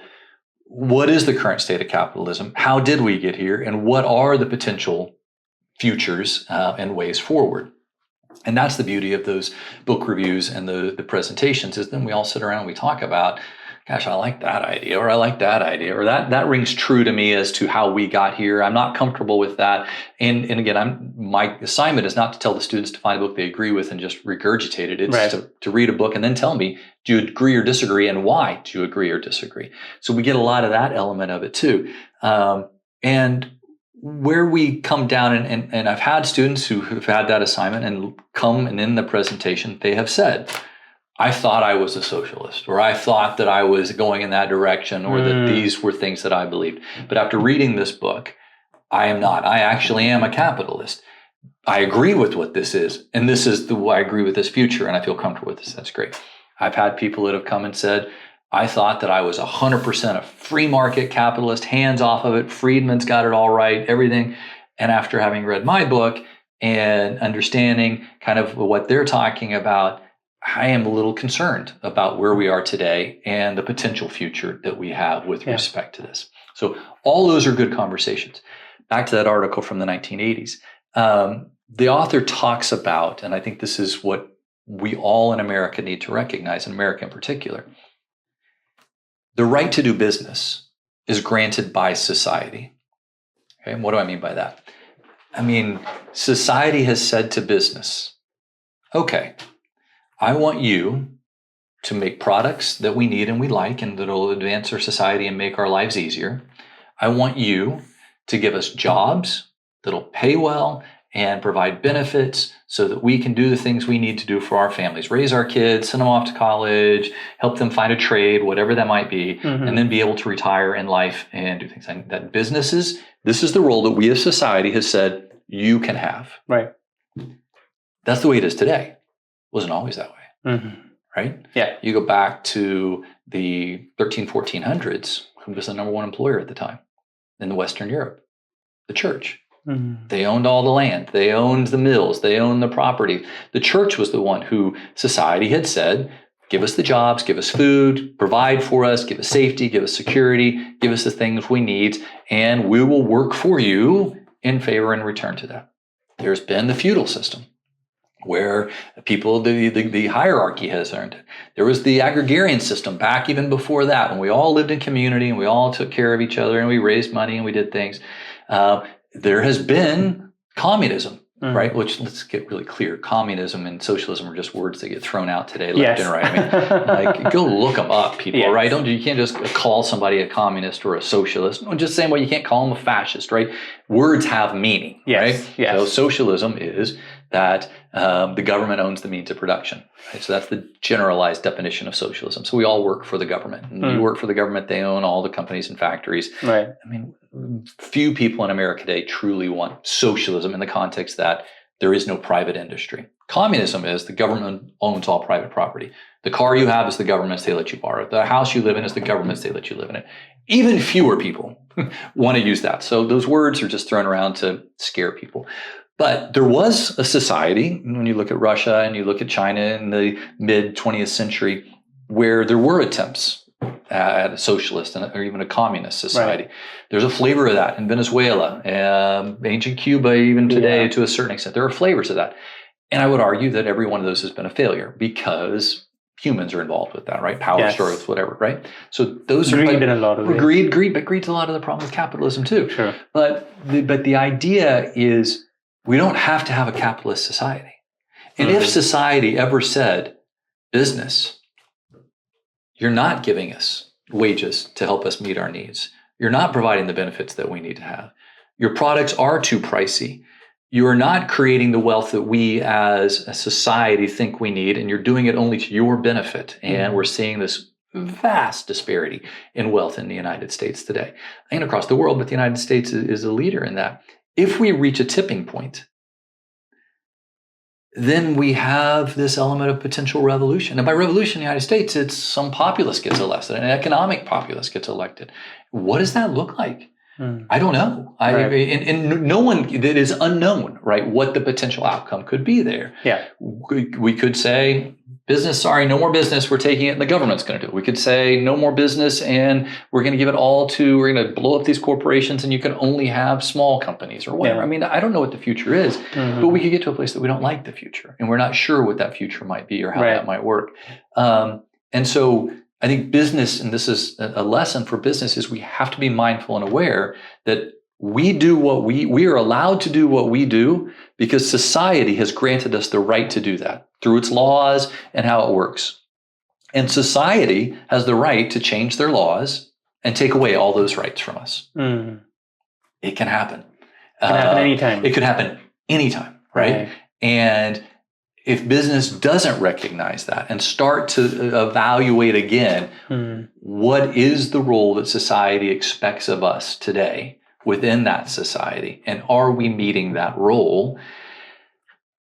what is the current state of capitalism? How did we get here? And what are the potential futures and ways forward? And that's the beauty of those book reviews and the presentations, is then we all sit around and we talk about gosh, I like that idea, or I like that idea, or that rings true to me as to how we got here. I'm not comfortable with that. And again, my assignment is not to tell the students to find a book they agree with and just regurgitate it. It's to read a book and then tell me, do you agree or disagree, and why do you agree or disagree? So we get a lot of that element of it too. And where we come down, and I've had students who've had that assignment and come, and in the presentation, they have said, I thought I was a socialist, or I thought that I was going in that direction, or that these were things that I believed. But after reading this book, I am not. I actually am a capitalist. I agree with what this is, and this is I agree with this future, and I feel comfortable with this. That's great. I've had people that have come and said, I thought that I was 100% a free market capitalist, hands off of it. Friedman's got it all right, everything. And after having read my book and understanding kind of what they're talking about, I am a little concerned about where we are today and the potential future that we have with respect to this. So all those are good conversations. Back to that article from the 1980s. The author talks about, and I think this is what we all in America need to recognize, in America in particular, the right to do business is granted by society. Okay, and what do I mean by that? I mean, society has said to business, okay, I want you to make products that we need and we like and that will advance our society and make our lives easier. I want you to give us jobs that'll pay well and provide benefits so that we can do the things we need to do for our families, raise our kids, send them off to college, help them find a trade, whatever that might be, and then be able to retire in life and do things like that. Businesses, this is the role that we as society has said you can have. Right. That's the way it is today. Wasn't always that way, right? Yeah. You go back to the 1400s, who was the number one employer at the time in the Western Europe? The church. They owned all the land. They owned the mills. They owned the property. The church was the one who society had said, give us the jobs, give us food, provide for us, give us safety, give us security, give us the things we need, and we will work for you in favor in return to that. There's been the feudal system, where people, the hierarchy has earned it. There was the agrarian system back even before that, when we all lived in community and we all took care of each other and we raised money and we did things. There has been communism, right? Which, let's get really clear, communism and socialism are just words that get thrown out today left and right. I mean, like, go look them up, people, right? You can't just call somebody a communist or a socialist. Just the same way you can't call them a fascist, right? Words have meaning, right? So socialism is that the government owns the means of production. Right? So that's the generalized definition of socialism. So we all work for the government. And you work for the government, they own all the companies and factories. Right. I mean, few people in America today truly want socialism in the context that there is no private industry. Communism is the government owns all private property. The car you have is the government's, they let you borrow it. The house you live in is the government's, they let you live in it. Even fewer people want to use that. So those words are just thrown around to scare people. But there was a society, when you look at Russia and you look at China in the mid 20th century, where there were attempts at a socialist or even a communist society. Right. There's a flavor of that in Venezuela, ancient Cuba, even today to a certain extent. There are flavors of that. And I would argue that every one of those has been a failure because humans are involved with that, right? Power struggles, whatever, right? So those greed are in a lot of ways. Greed, but greed's a lot of the problem with capitalism too. Sure. But the idea is, we don't have to have a capitalist society. And if society ever said, business, you're not giving us wages to help us meet our needs. You're not providing the benefits that we need to have. Your products are too pricey. You are not creating the wealth that we as a society think we need, and you're doing it only to your benefit. And we're seeing this vast disparity in wealth in the United States today and across the world, but the United States is a leader in that. If we reach a tipping point, then we have this element of potential revolution. And by revolution in the United States, it's some populace gets elected, an economic populace gets elected. What does that look like? I don't know. And no one, that is unknown, right? What the potential outcome could be there. Yeah. We could say, business, sorry, no more business. We're taking it and the government's going to do it. We could say no more business and we're going to give it all to, we're going to blow up these corporations and you can only have small companies or whatever. Yeah. I mean, I don't know what the future is, but we could get to a place that we don't like the future and we're not sure what that future might be or how that might work. And so I think business, and this is a lesson for business, is we have to be mindful and aware that we do what we are allowed to do what we do because society has granted us the right to do that through its laws and how it works. And society has the right to change their laws and take away all those rights from us. It can happen. It can happen anytime. It could happen anytime, right? And if business doesn't recognize that and start to evaluate again, what is the role that society expects of us today within that society? And are we meeting that role?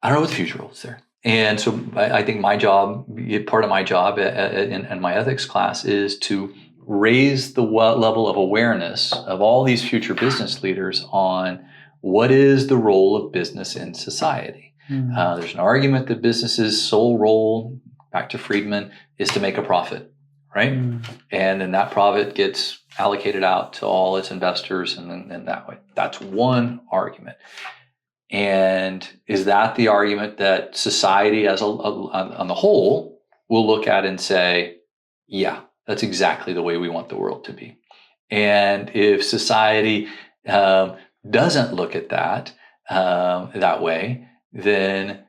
I don't know what the future holds there. And so I think my job, part of my job in my ethics class is to raise the level of awareness of all these future business leaders on what is the role of business in society. There's an argument that business's sole role, back to Friedman, is to make a profit, right? And then that profit gets allocated out to all its investors and that way. That's one argument. And is that the argument that society as on the whole will look at and say, yeah, that's exactly the way we want the world to be? And if society doesn't look at that that way, then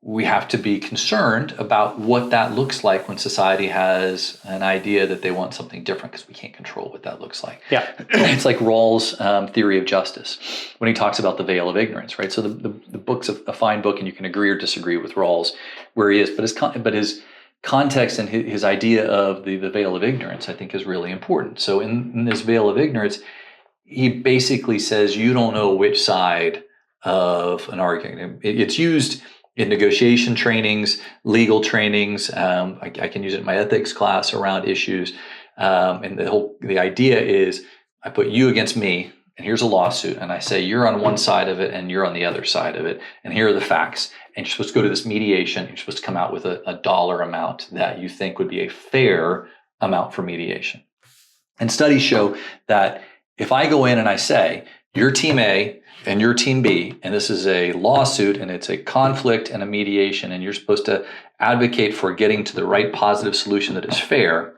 we have to be concerned about what that looks like when society has an idea that they want something different, because we can't control what that looks like. Yeah, it's like Rawls' theory of justice when he talks about the veil of ignorance, right? So the book's a fine book, and you can agree or disagree with Rawls where he is, but his context and his idea of the veil of ignorance, I think, is really important. So in this veil of ignorance, he basically says you don't know which side of an argument. It's used in negotiation trainings, legal trainings. I can use it in my ethics class around issues. And the idea is I put you against me, and here's a lawsuit, and I say you're on one side of it and you're on the other side of it, and here are the facts. And you're supposed to go to this mediation. You're supposed to come out with a dollar amount that you think would be a fair amount for mediation. And studies show that if I go in and I say, you're team A and you're team B, and this is a lawsuit and it's a conflict and a mediation, and you're supposed to advocate for getting to the right positive solution that is fair,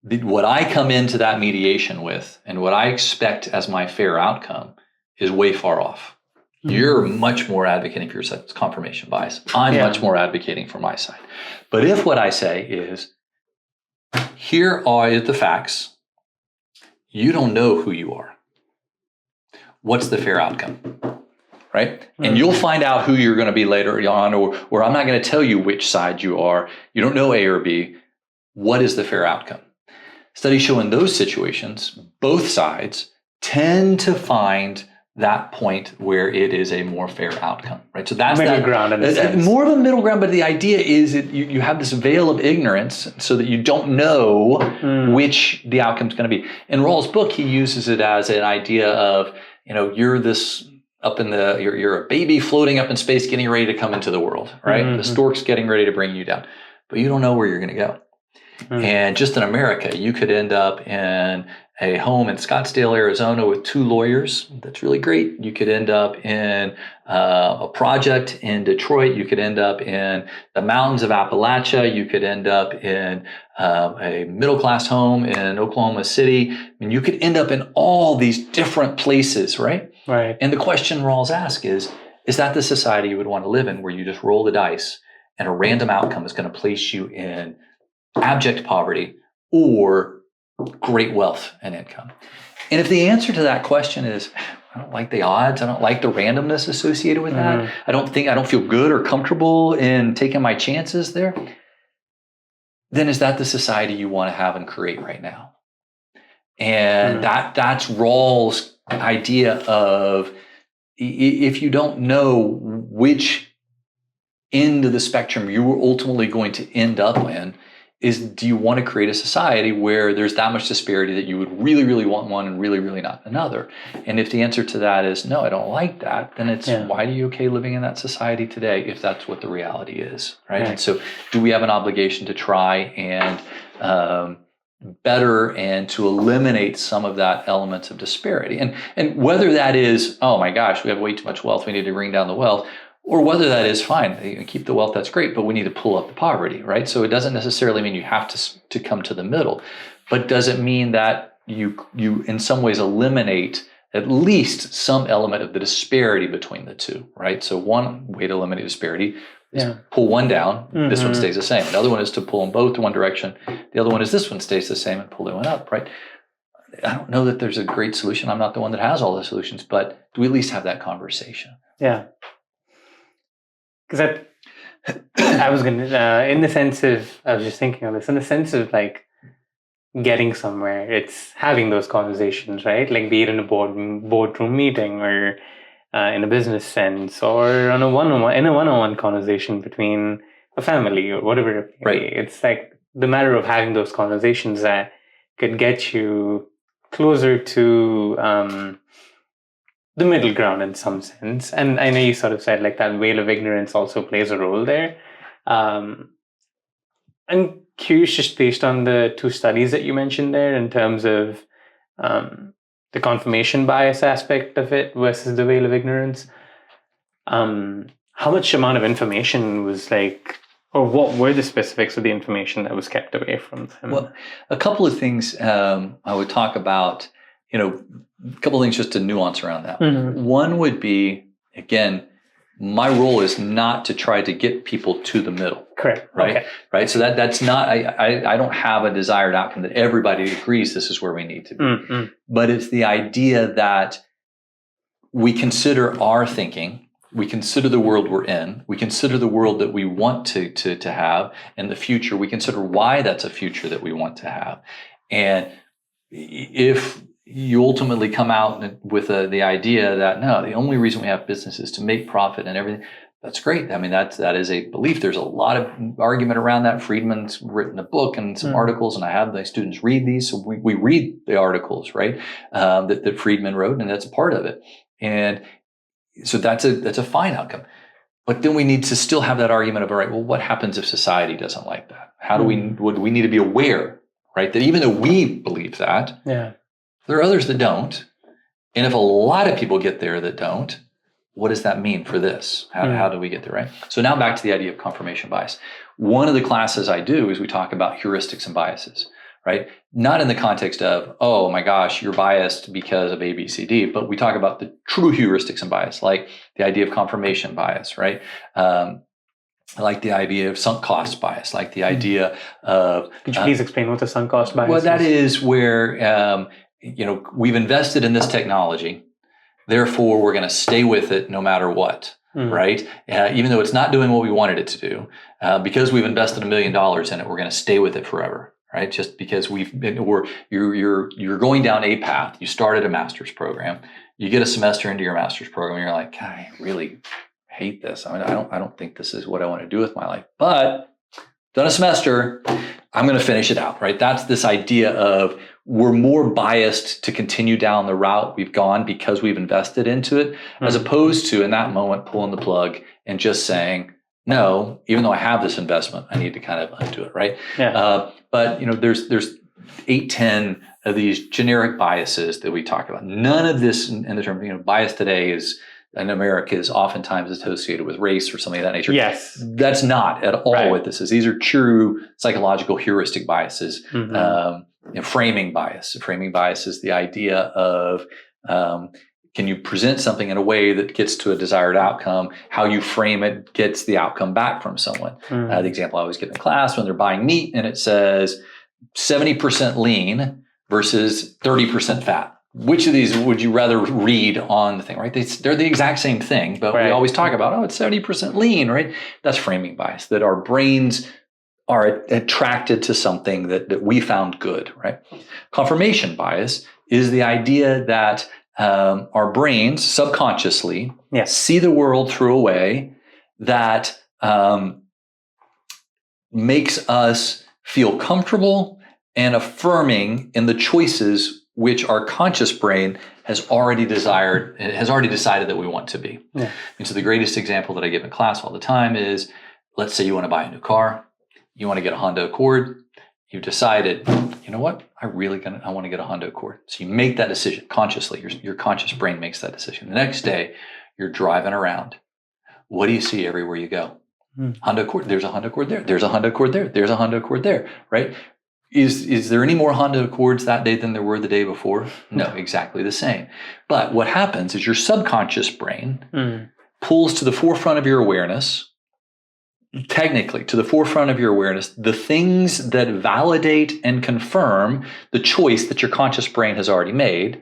what I come into that mediation with and what I expect as my fair outcome is way far off. You're much more advocating for your side. It's confirmation bias. I'm much more advocating for my side. But if what I say is, here are the facts, you don't know who you are, what's the fair outcome, right? And you'll find out who you're going to be later on, or I'm not going to tell you which side you are. You don't know A or B. What is the fair outcome? Studies show in those situations, both sides tend to find that point where it is a more fair outcome, right? So that's middle ground in a sense. More of a middle ground, but the idea is that you have this veil of ignorance so that you don't know which the outcome is going to be. In Rawls' book, he uses it as an idea of, you're this you're a baby floating up in space, getting ready to come into the world, right? The stork's getting ready to bring you down, but you don't know where you're going to go. And just in America, you could end up in a home in Scottsdale, Arizona with 2 lawyers. That's really great. You could end up in a project in Detroit. You could end up in the mountains of Appalachia. You could end up in a middle-class home in Oklahoma City. I mean, you could end up in all these different places, right? Right. And the question Rawls asks is that the society you would want to live in, where you just roll the dice and a random outcome is going to place you in abject poverty or great wealth and income? And if the answer to that question is, I don't like the odds, I don't like the randomness associated with that, I don't feel good or comfortable in taking my chances there, then is that the society you want to have and create right now? And that's Rawls' idea of, if you don't know which end of the spectrum you are ultimately going to end up in, do you want to create a society where there's that much disparity that you would really, really want one and really, really not another? And if the answer to that is, no, I don't like that, then it's, why are you okay living in that society today if that's what the reality is, right? And so do we have an obligation to try and better and to eliminate some of that elements of disparity? And whether that is, oh my gosh, we have way too much wealth, we need to bring down the wealth, Or whether that is fine, you keep the wealth, that's great, but we need to pull up the poverty, right? So it doesn't necessarily mean you have to come to the middle, but does it mean that you in some ways eliminate at least some element of the disparity between the two, right? So one way to eliminate disparity is pull one down, this one stays the same. Another one is to pull them both to one direction. The other one is this one stays the same and pull the one up, right? I don't know that there's a great solution. I'm not the one that has all the solutions, but do we at least have that conversation? Yeah. Because I was going to, in the sense of, I was just thinking of this, in the sense of like getting somewhere, it's having those conversations, right? Like be it in a boardroom meeting or in a business sense or on a one-on-one conversation between a family or whatever. Right. It's like the matter of having those conversations that could get you closer to the middle ground in some sense. And I know you sort of said like that veil of ignorance also plays a role there. I'm curious, just based on the two studies that you mentioned there in terms of the confirmation bias aspect of it versus the veil of ignorance, how much amount of information was like, or what were the specifics of the information that was kept away from them? Well, a couple of things I would talk about, a couple of things just to nuance around that. One would be, again, my role is not to try to get people to the middle. Correct. Right. Okay. Right. So that's not, I don't have a desired outcome that everybody agrees this is where we need to be. But it's the idea that we consider our thinking, we consider the world we're in, we consider the world that we want to have in the future, we consider why that's a future that we want to have. And if you ultimately come out with the idea that, no, the only reason we have business is to make profit and everything, that's great. I mean, that is a belief. There's a lot of argument around that. Friedman's written a book and some articles, and I have my students read these. So we read the articles, right, that Friedman wrote, and that's a part of it. And so that's a fine outcome. But then we need to still have that argument of, all right, well, what happens if society doesn't like that? How do we need to be aware, right, that even though we believe that, there are others that don't. And if a lot of people get there that don't, what does that mean for this? How do we get there, right? So now back to the idea of confirmation bias. One of the classes I do is we talk about heuristics and biases, right? Not in the context of, oh my gosh, you're biased because of A, B, C, D, but we talk about the true heuristics and bias, like the idea of confirmation bias, right? Like the idea of sunk cost bias, like the idea of... Could you please explain what the sunk cost bias is? Well, that is where... we've invested in this technology, therefore we're going to stay with it no matter what, right? Even though it's not doing what we wanted it to do, because we've invested $1 million in it, we're going to stay with it forever, right? Just because you're going down a path. You started a master's program, you get a semester into your master's program, and you're like, God, I really hate this. I mean, I don't think this is what I want to do with my life, but done a semester, I'm going to finish it out, right? That's this idea of we're more biased to continue down the route we've gone because we've invested into it, as opposed to in that moment pulling the plug and just saying, no, even though I have this investment, I need to kind of undo it, right? But there's 8-10 of these generic biases that we talk about. None of this in the term, bias today is in America is oftentimes associated with race or something of that nature. Yes. That's not at all what this is. These are true psychological heuristic biases. Framing bias. Framing bias is the idea of can you present something in a way that gets to a desired outcome? How you frame it gets the outcome back from someone. The example I always give in class when they're buying meat and it says 70% lean versus 30% fat. Which of these would you rather read on the thing, right? They're the exact same thing, but we always talk about, it's 70% lean, right? That's framing bias, that our brains are attracted to something that we found good, right? Confirmation bias is the idea that our brains subconsciously see the world through a way that makes us feel comfortable and affirming in the choices which our conscious brain has already decided that we want to be. And so the greatest example that I give in class all the time is, let's say you want to buy a new car, you want to get a Honda Accord, you've decided, you know what, I want to get a Honda Accord. So you make that decision consciously, your conscious brain makes that decision. The next day, you're driving around. what do you see everywhere you go? Honda Accord. There's a Honda Accord there. There's a Honda Accord there. There's a Honda Accord there, right? Is there any more Honda Accords that day than there were the day before? No, exactly the same. But what happens is your subconscious brain pulls to the forefront of your awareness, technically to the forefront of your awareness, the things that validate and confirm the choice that your conscious brain has already made,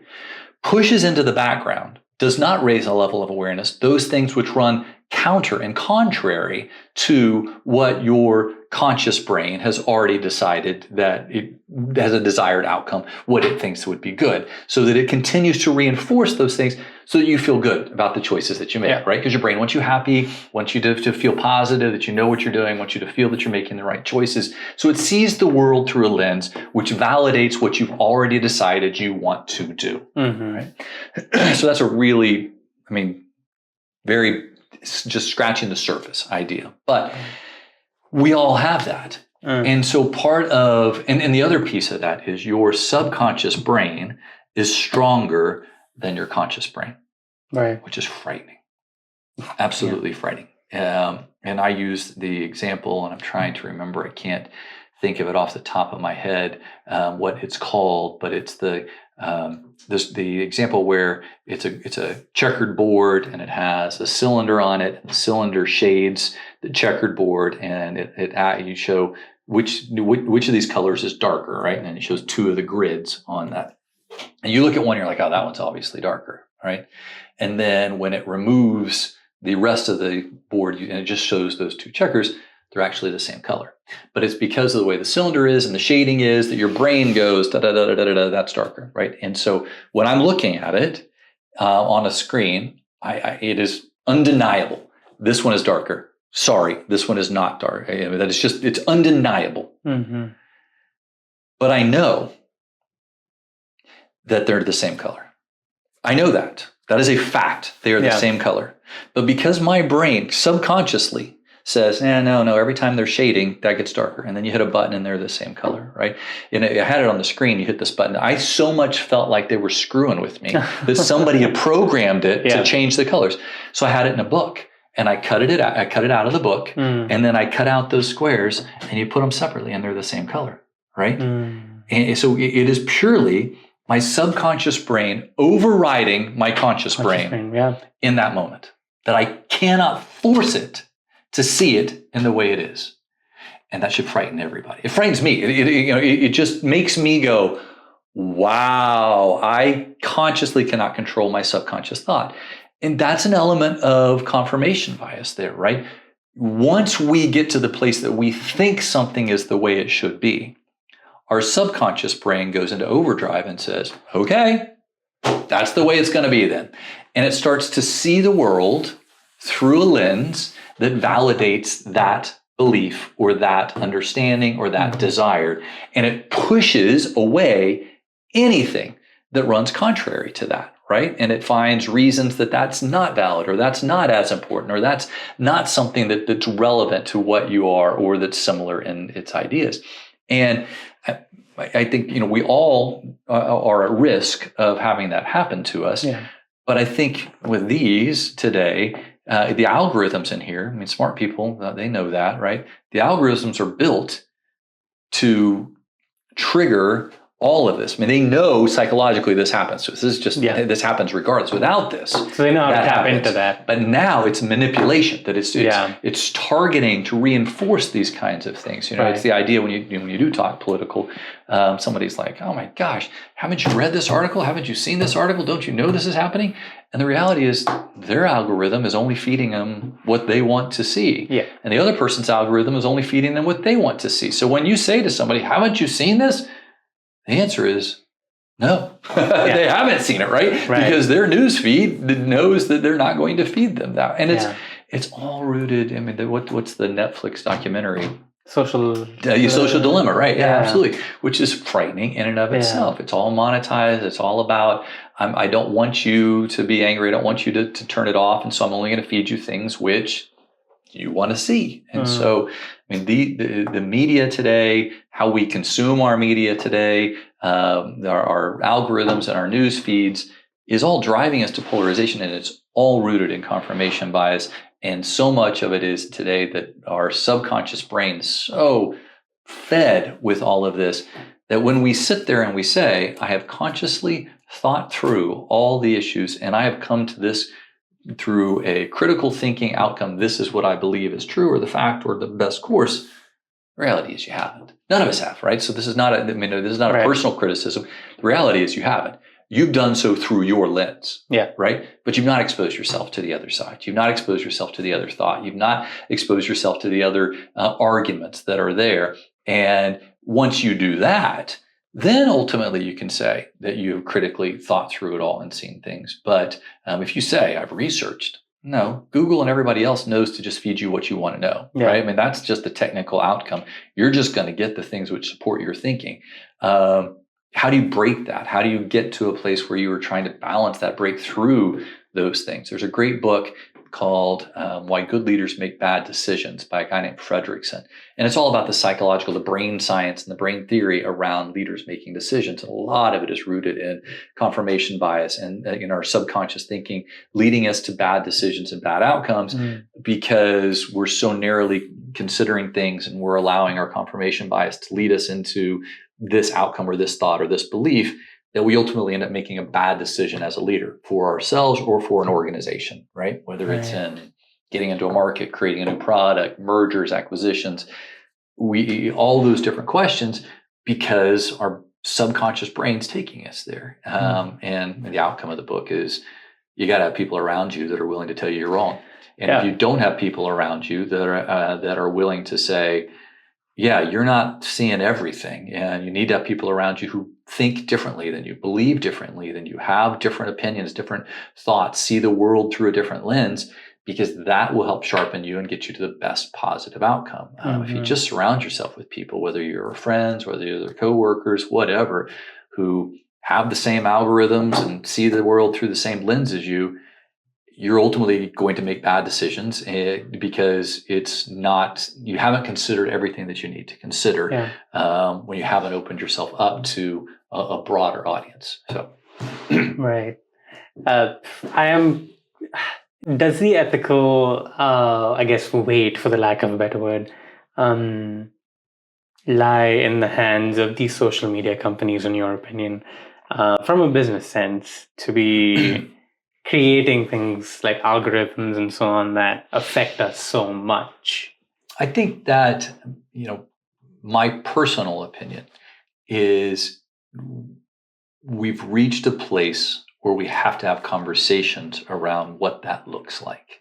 pushes into the background, does not raise a level of awareness, those things which run counter and contrary to what your conscious brain has already decided that it has a desired outcome, what it thinks would be good, so that it continues to reinforce those things so that you feel good about the choices that you make, right? Because your brain wants you happy, wants you to feel positive, that you know what you're doing, wants you to feel that you're making the right choices. So it sees the world through a lens which validates what you've already decided you want to do, right? So that's a really, very just scratching the surface idea. But we all have that. And so part of, and the other piece of that is your subconscious brain is stronger than your conscious brain, right? Which is frightening, absolutely frightening. And I use the example, and I'm trying to remember, I can't think of it off the top of my head, what it's called, but it's the example where it's a checkered board and it has a cylinder on it. The cylinder shades the checkered board, and you show which of these colors is darker, right? And it shows two of the grids on that. And you look at one, you're like, oh, that one's obviously darker, right? And then when it removes the rest of the board, and it just shows those two checkers, they're actually the same color. But it's because of the way the cylinder is and the shading is that your brain goes, da-da-da-da-da-da, that's darker, right? And so when I'm looking at it on a screen, it is undeniable. This one is darker. Sorry, this one is not dark. That is just, it's undeniable. But I know that they're the same color. I know that. That is a fact. They are the same color. But because my brain subconsciously says, no, every time they're shading, that gets darker. And then you hit a button and they're the same color, right? And I had it on the screen, you hit this button. I so much felt like they were screwing with me that somebody had programmed it to change the colors. So I had it in a book and I cut it out of the book, and then I cut out those squares and you put them separately and they're the same color, right? And so it is purely my subconscious brain overriding my conscious brain in that moment, that I cannot force it to see it in the way it is. And that should frighten everybody. It frightens me. It just makes me go, wow, I consciously cannot control my subconscious thought. And that's an element of confirmation bias there, right? Once we get to the place that we think something is the way it should be, our subconscious brain goes into overdrive and says, okay, that's the way it's going to be then. And it starts to see the world through a lens that validates that belief or that understanding or that desire. And it pushes away anything that runs contrary to that, right? And it finds reasons that that's not valid, or that's not as important, or that's not something that's relevant to what you are, or that's similar in its ideas. And I think, we all are at risk of having that happen to us. But I think with these today, the algorithms in here, smart people, they know that, right? The algorithms are built to trigger all of this. They know psychologically this happens. So this is just, this happens regardless. Without this, so they know how to tap into that. But now it's manipulation, that it's targeting to reinforce these kinds of things. It's the idea when you do talk political, somebody's like, oh my gosh, haven't you read this article? Haven't you seen this article? Don't you know this is happening? And the reality is their algorithm is only feeding them what they want to see. And the other person's algorithm is only feeding them what they want to see. So when you say to somebody, haven't you seen this? The answer is no. They haven't seen it, right? Because their news feed knows that they're not going to feed them that. And it's all rooted, what's the Netflix documentary? Social Dilemma, right? Yeah, absolutely. Which is frightening in and of itself. It's all monetized. It's all about, I don't want you to be angry. I don't want you to turn it off. And so I'm only going to feed you things which you want to see. And so, the media today, how we consume our media today, our algorithms and our news feeds is all driving us to polarization, and it's all rooted in confirmation bias. And so much of it is today that our subconscious brain is so fed with all of this that when we sit there and we say, I have consciously thought through all the issues and I have come to this through a critical thinking outcome, this is what I believe is true or the fact or the best course, the reality is you haven't. None of us have, right? So this is not this is not a personal criticism. The reality is you haven't. You've done so through your lens, right? But you've not exposed yourself to the other side. You've not exposed yourself to the other thought. You've not exposed yourself to the other arguments that are there. And once you do that, then ultimately you can say that you've critically thought through it all and seen things. But if you say, I've researched, no, Google and everybody else knows to just feed you what you want to know, right? I mean, that's just the technical outcome. You're just going to get the things which support your thinking. How do you break that? How do you get to a place where you are trying to balance that, break through those things? There's a great book called Why Good Leaders Make Bad Decisions by a guy named Fredrickson. And it's all about the psychological, the brain science and the brain theory around leaders making decisions. And a lot of it is rooted in confirmation bias and in our subconscious thinking, leading us to bad decisions and bad outcomes because we're so narrowly considering things and we're allowing our confirmation bias to lead us into this outcome or this thought or this belief that we ultimately end up making a bad decision as a leader for ourselves or for an organization, right? Whether it's in getting into a market, creating a new product, mergers, acquisitions, all those different questions because our subconscious brain's taking us there. And the outcome of the book is you got to have people around you that are willing to tell you you're wrong. And if you don't have people around you that are willing to say, yeah, you're not seeing everything, and you need to have people around you who think differently than you, believe differently than you, have different opinions, different thoughts, see the world through a different lens, because that will help sharpen you and get you to the best positive outcome. If you just surround yourself with people, whether you're friends, whether you're their coworkers, whatever, who have the same algorithms and see the world through the same lens as you, you're ultimately going to make bad decisions because you haven't considered everything that you need to consider when you haven't opened yourself up to a broader audience. So, right. Does the ethical, weight, for the lack of a better word, lie in the hands of these social media companies, in your opinion, from a business sense, to be creating things like algorithms and so on that affect us so much? I think that, my personal opinion is we've reached a place where we have to have conversations around what that looks like.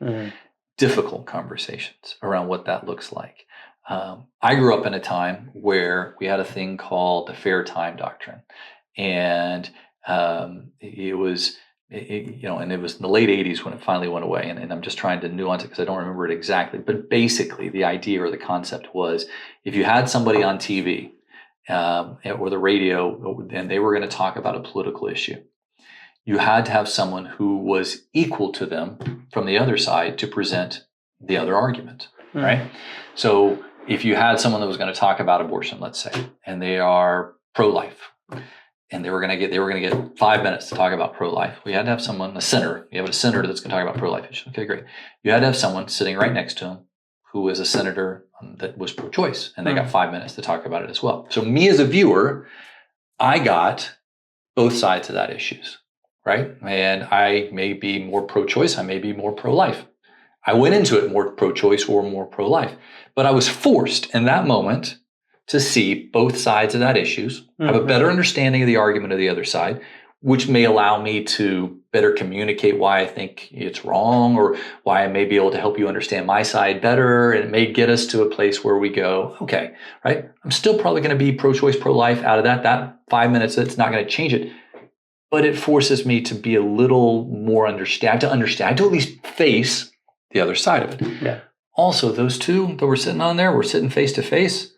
Difficult conversations around what that looks like. I grew up in a time where we had a thing called the fair time doctrine. And it was in the late 80s when it finally went away. And I'm just trying to nuance it because I don't remember it exactly. But basically, the idea or the concept was if you had somebody on TV or the radio and they were going to talk about a political issue, you had to have someone who was equal to them from the other side to present the other argument, right? So if you had someone that was going to talk about abortion, let's say, and they are pro-life, and they were going to get 5 minutes to talk about pro-life. We had to have someone, a senator. You have a senator that's going to talk about pro-life issues. Okay, great. You had to have someone sitting right next to him who was a senator that was pro-choice, and they got 5 minutes to talk about it as well. So me as a viewer, I got both sides of that issues, right? And I may be more pro-choice. I may be more pro-life. I went into it more pro-choice or more pro-life, but I was forced in that moment to see both sides of that issues, have a better understanding of the argument of the other side, which may allow me to better communicate why I think it's wrong or why I may be able to help you understand my side better. And it may get us to a place where we go, okay, right? I'm still probably going to be pro-choice, pro-life out of that 5 minutes. It's not going to change it. But it forces me to be a little more to at least face the other side of it. Yeah. Also, those two that were sitting on there were sitting face to face.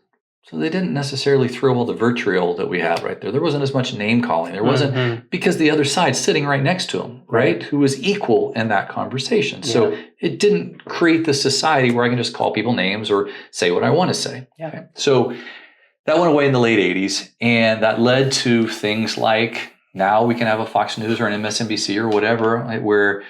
So they didn't necessarily throw all the vitriol that we have right there. There wasn't as much name calling. There wasn't because the other side's sitting right next to him, right? Who was equal in that conversation. Yeah. So it didn't create the society where I can just call people names or say what I want to say. Yeah. Okay? So that went away in the late 80s. And that led to things like now we can have a Fox News or an MSNBC or whatever, right, where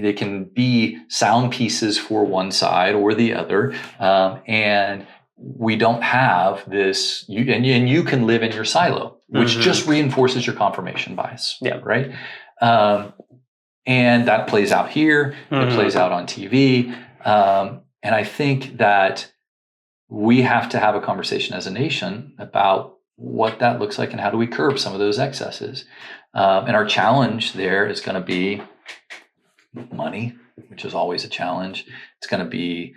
they can be sound pieces for one side or the other, and we don't have this. And you can live in your silo, which just reinforces your confirmation bias. Yeah. Right. And that plays out here. It plays out on TV. And I think that we have to have a conversation as a nation about what that looks like and how do we curb some of those excesses. And our challenge there is going to be money, which is always a challenge. It's going to be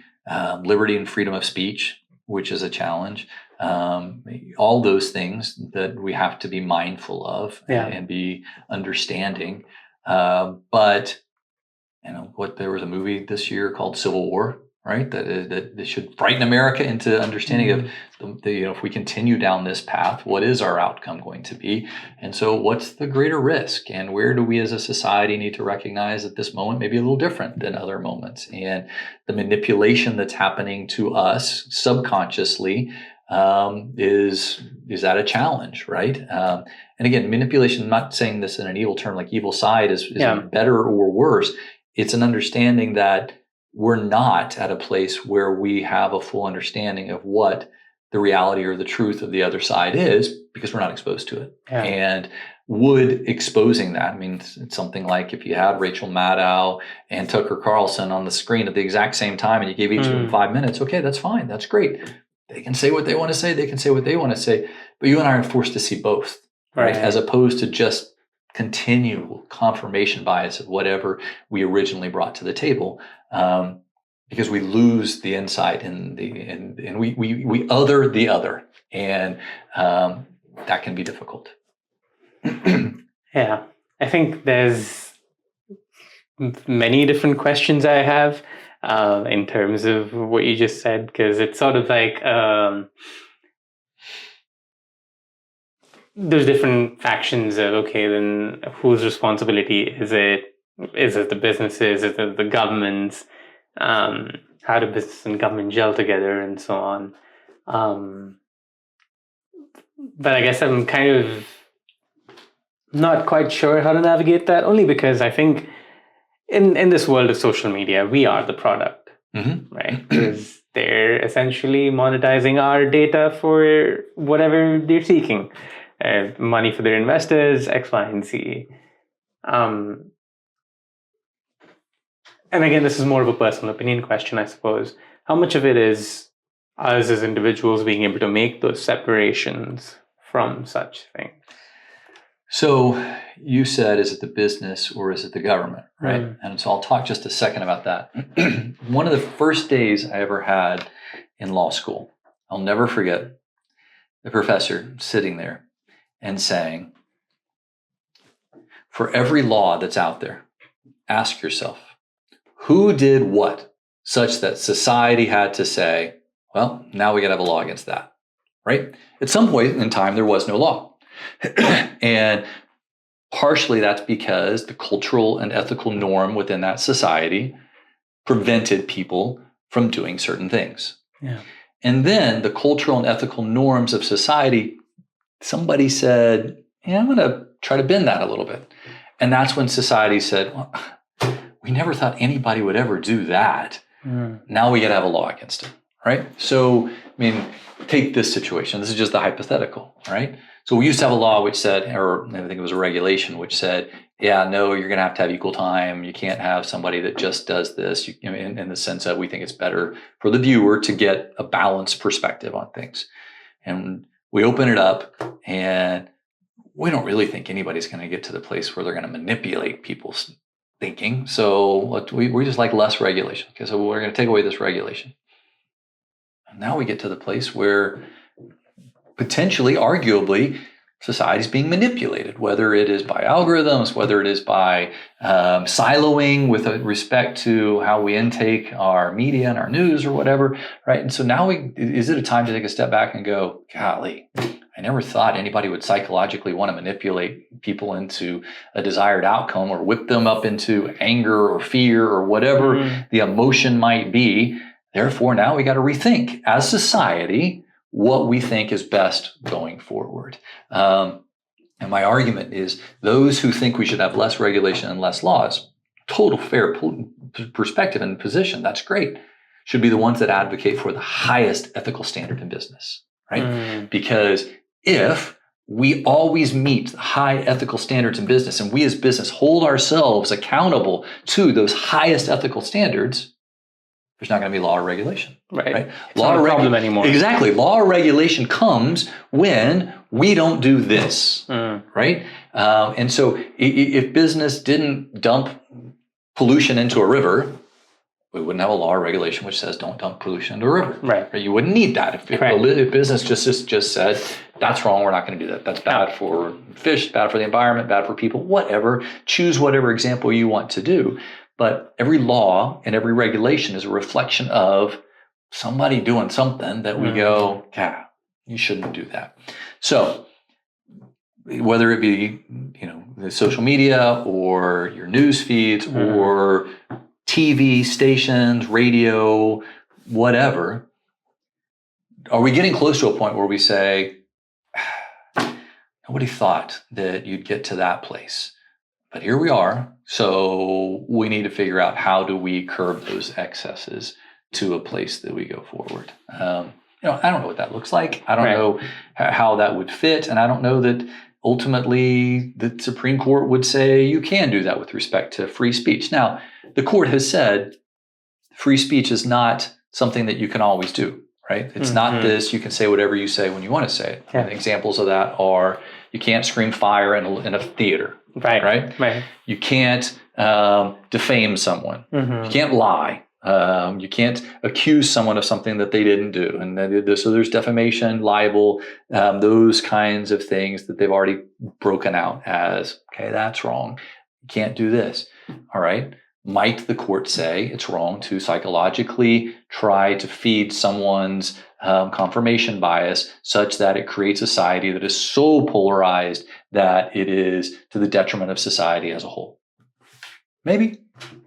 liberty and freedom of speech, which is a challenge. All those things that we have to be mindful of and be understanding. But there was a movie this year called Civil War, right? That should frighten America into understanding of if we continue down this path, what is our outcome going to be? And so what's the greater risk? And where do we as a society need to recognize that this moment may be a little different than other moments? And the manipulation that's happening to us subconsciously is that a challenge, right? And again, manipulation, I'm not saying this in an evil term, like evil side is better or worse. It's an understanding that we're not at a place where we have a full understanding of what the reality or the truth of the other side is because we're not exposed to it. Yeah. And would exposing that, I mean, it's something like if you had Rachel Maddow and Tucker Carlson on the screen at the exact same time and you gave each of them 5 minutes, okay, that's fine. That's great. They can say what they want to say. They can say what they want to say. But you and I are forced to see both, right? As opposed to just continual confirmation bias of whatever we originally brought to the table, because we lose the insight and we other the other, and that can be difficult. Yeah, I think there's many different questions I have in terms of what you just said, because it's sort of like there's different factions of, okay, then whose responsibility is it? Is it the businesses? Is it the governments? How do business and government gel together and so on? But I guess I'm kind of not quite sure how to navigate that, only because I think in this world of social media, we are the product, right? Because they're essentially monetizing our data for whatever they're seeking. Money for their investors, X, Y, and Z. And again, this is more of a personal opinion question, I suppose. How much of it is us as individuals being able to make those separations from such things? So you said, is it the business or is it the government, right? And so I'll talk just a second about that. One of the first days I ever had in law school, I'll never forget the professor sitting there and saying, for every law that's out there, ask yourself, who did what such that society had to say, well, now we got to have a law against that, right? At some point in time, there was no law. And partially that's because the cultural and ethical norm within that society prevented people from doing certain things. Yeah. And then the cultural and ethical norms of society, somebody said, I'm going to try to bend that a little bit. And that's when society said, well, we never thought anybody would ever do that. Now we got to have a law against it, right? So, I mean, take this situation. This is just the hypothetical, right? So we used to have a law which said, or I think it was a regulation, which said, yeah, no, you're going to have equal time. You can't have somebody that just does this, in the sense that we think it's better for the viewer to get a balanced perspective on things. And we open it up and we don't really think anybody's going to get to the place where they're going to manipulate people's thinking. So we just like less regulation. Okay, so we're going to take away this regulation. And now we get to the place where potentially, arguably, society's being manipulated, whether it is by algorithms, whether it is by siloing with respect to how we intake our media and our news or whatever, right? And so now is it a time to take a step back and go, golly, I never thought anybody would psychologically want to manipulate people into a desired outcome or whip them up into anger or fear or whatever the emotion might be. Therefore, now we got to rethink as society what we think is best going forward. And my argument is those who think we should have less regulation and less laws total fair perspective and position. That's great. Should be the ones that advocate for the highest ethical standard in business, right? Because if we always meet high ethical standards in business, and we as business hold ourselves accountable to those highest ethical standards, there's not going to be law or regulation. Right. It's Law not or a problem anymore. Exactly. Law or regulation comes when we don't do this, right? And so if business didn't dump pollution into a river, we wouldn't have a law or regulation which says don't dump pollution into a river. Right. You wouldn't need that. If business just said, that's wrong, we're not going to do that. That's bad for fish, bad for the environment, bad for people, whatever. Choose whatever example you want to do. But every law and every regulation is a reflection of somebody doing something that we go, yeah, you shouldn't do that. So whether it be, the social media or your news feeds or TV stations, radio, whatever, are we getting close to a point where we say, nobody thought that you'd get to that place, but here we are. So we need to figure out how do we curb those excesses to a place that we go forward. I don't know what that looks like. I don't know how that would fit. And I don't know that ultimately the Supreme Court would say you can do that with respect to free speech. Now, the court has said free speech is not something that you can always do, right? It's not this, you can say whatever you say when you want to say it. Yeah. Examples of that are you can't scream fire in a theater, right? You can't defame someone. You can't lie. You can't accuse someone of something that they didn't do. And so there's defamation, libel, those kinds of things that they've already broken out as, okay, that's wrong. You can't do this. All right. Might the court say it's wrong to psychologically try to feed someone's confirmation bias such that it creates a society that is so polarized that it is to the detriment of society as a whole? Maybe.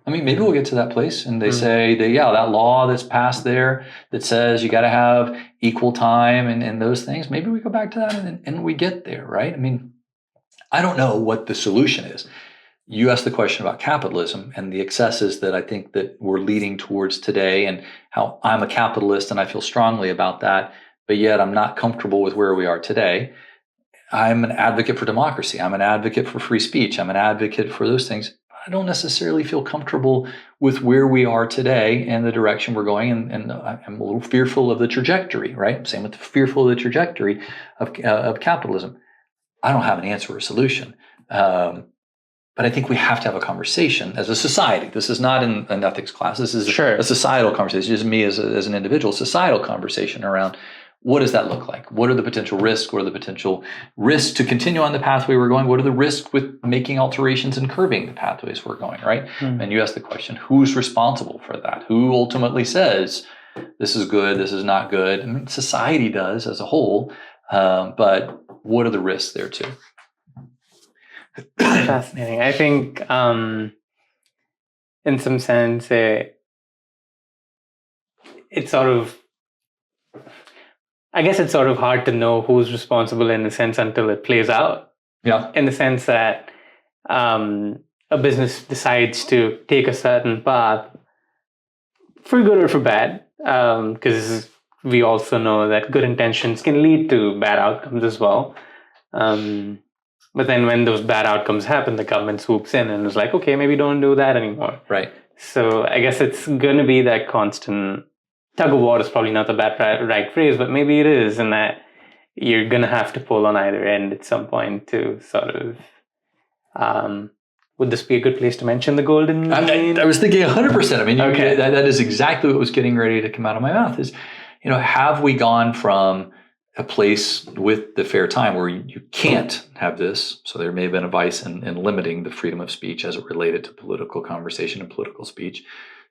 Maybe we'll get to that place and they say that law that's passed there that says you got to have equal time and those things, maybe we go back to that and we get there, right? I don't know what the solution is. You asked the question about capitalism and the excesses that I think that we're leading towards today and how I'm a capitalist and I feel strongly about that, but yet I'm not comfortable with where we are today. I'm an advocate for democracy. I'm an advocate for free speech. I'm an advocate for those things. I don't necessarily feel comfortable with where we are today and the direction we're going, and I'm a little fearful of the trajectory, right? Same with fearful of the trajectory of capitalism. I don't have an answer or solution, but I think we have to have a conversation as a society. This is not an ethics class. This is a societal conversation. Just me as an individual, societal conversation around what does that look like? What are the potential risks? What are the potential risks to continue on the pathway we're going? What are the risks with making alterations and curbing the pathways we're going, right? And you ask the question, who's responsible for that? Who ultimately says, this is good, this is not good? Society does as a whole, but what are the risks there too? Fascinating. I think in some sense, it's sort of hard to know who's responsible in a sense until it plays out. Yeah. In the sense that a business decides to take a certain path for good or for bad, because we also know that good intentions can lead to bad outcomes as well. But then when those bad outcomes happen, the government swoops in and is like, okay, maybe don't do that anymore. Right. So I guess it's going to be that constant tug of war is probably not the right phrase, but maybe it is, and that you're going to have to pull on either end at some point to sort of, would this be a good place to mention the golden mean? I was thinking 100%. Okay. That is exactly what was getting ready to come out of my mouth is, have we gone from a place with the fair time where you can't have this, so there may have been a vice in limiting the freedom of speech as it related to political conversation and political speech,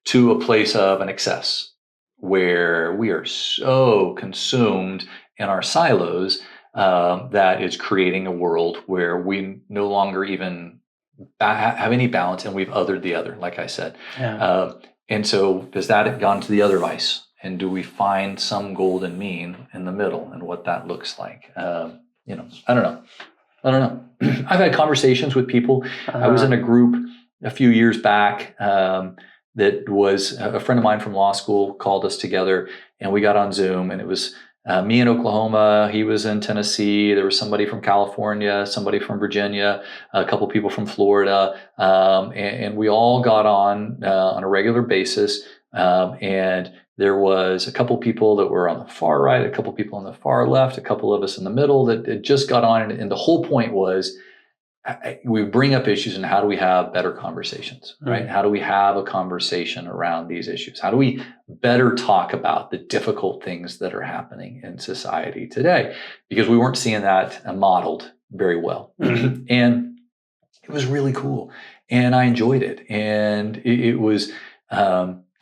to a place of an excess, where we are so consumed in our silos that is creating a world where we no longer even have any balance, and we've othered the other, like I said. Yeah. And so does that have gone to the other vice? And do we find some golden mean in the middle and what that looks like? I don't know. I've had conversations with people. I was in a group a few years back that was a friend of mine from law school called us together, and we got on Zoom, and it was me in Oklahoma, he was in Tennessee, there was somebody from California, somebody from Virginia, a couple people from Florida, and we all got on a regular basis, and there was a couple people that were on the far right, a couple people on the far left, a couple of us in the middle that just got on, and the whole point was we bring up issues and how do we have better conversations, right? How do we have a conversation around these issues? How do we better talk about the difficult things that are happening in society today? Because we weren't seeing that modeled very well. And it was really cool. And I enjoyed it. And it was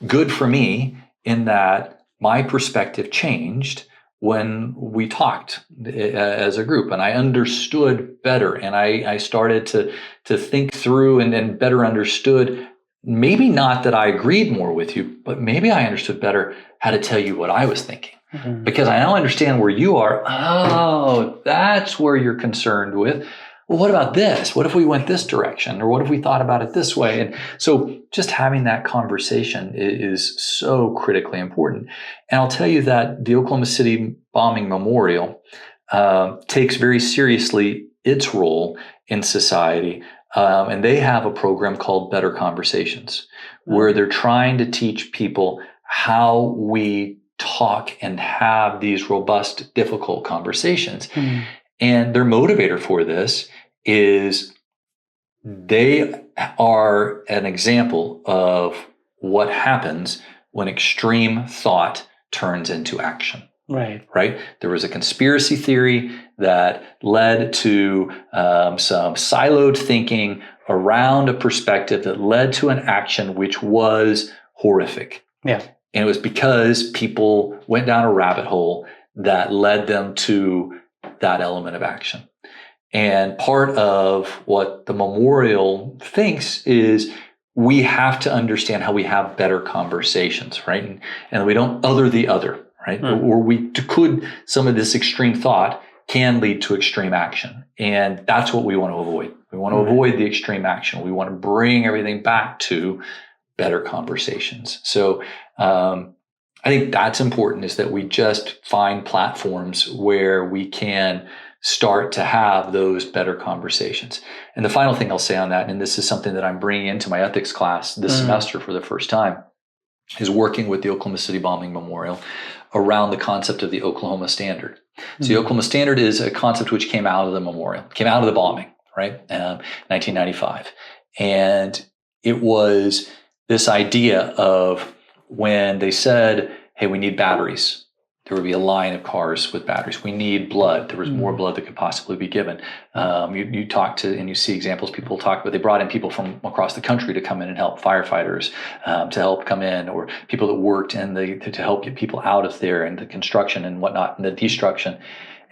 good for me in that my perspective changed when we talked as a group, and I understood better, and I started to think through and better understood, maybe not that I agreed more with you, but maybe I understood better how to tell you what I was thinking. Because I now understand where you are. Oh, that's where you're concerned with. Well, what about this? What if we went this direction? Or what if we thought about it this way? And so just having that conversation is so critically important. And I'll tell you that the Oklahoma City Bombing Memorial takes very seriously its role in society. And they have a program called Better Conversations, where they're trying to teach people how we talk and have these robust, difficult conversations. And their motivator for this is they are an example of what happens when extreme thought turns into action. Right? There was a conspiracy theory that led to some siloed thinking around a perspective that led to an action which was horrific. And it was because people went down a rabbit hole that led them to that element of action. And part of what the memorial thinks is we have to understand how we have better conversations, right? And we don't other the other, right? Or we could, some of this extreme thought can lead to extreme action. And that's what we want to avoid. We want to avoid the extreme action. We want to bring everything back to better conversations. So I think that's important, is that we just find platforms where we can start to have those better conversations. And the final thing I'll say on that, and this is something that I'm bringing into my ethics class this semester for the first time, is working with the Oklahoma City Bombing Memorial around the concept of the Oklahoma Standard. So the Oklahoma Standard is a concept which came out of the memorial, came out of the bombing, right? 1995. And it was this idea of when they said, hey, we need batteries, there would be a line of cars with batteries. We need blood. There was more blood that could possibly be given. You talk to, and you see examples, people talk about, they brought in people from across the country to come in and help, firefighters to help come in, or people that worked in to help get people out of there, and the construction and whatnot, and the destruction.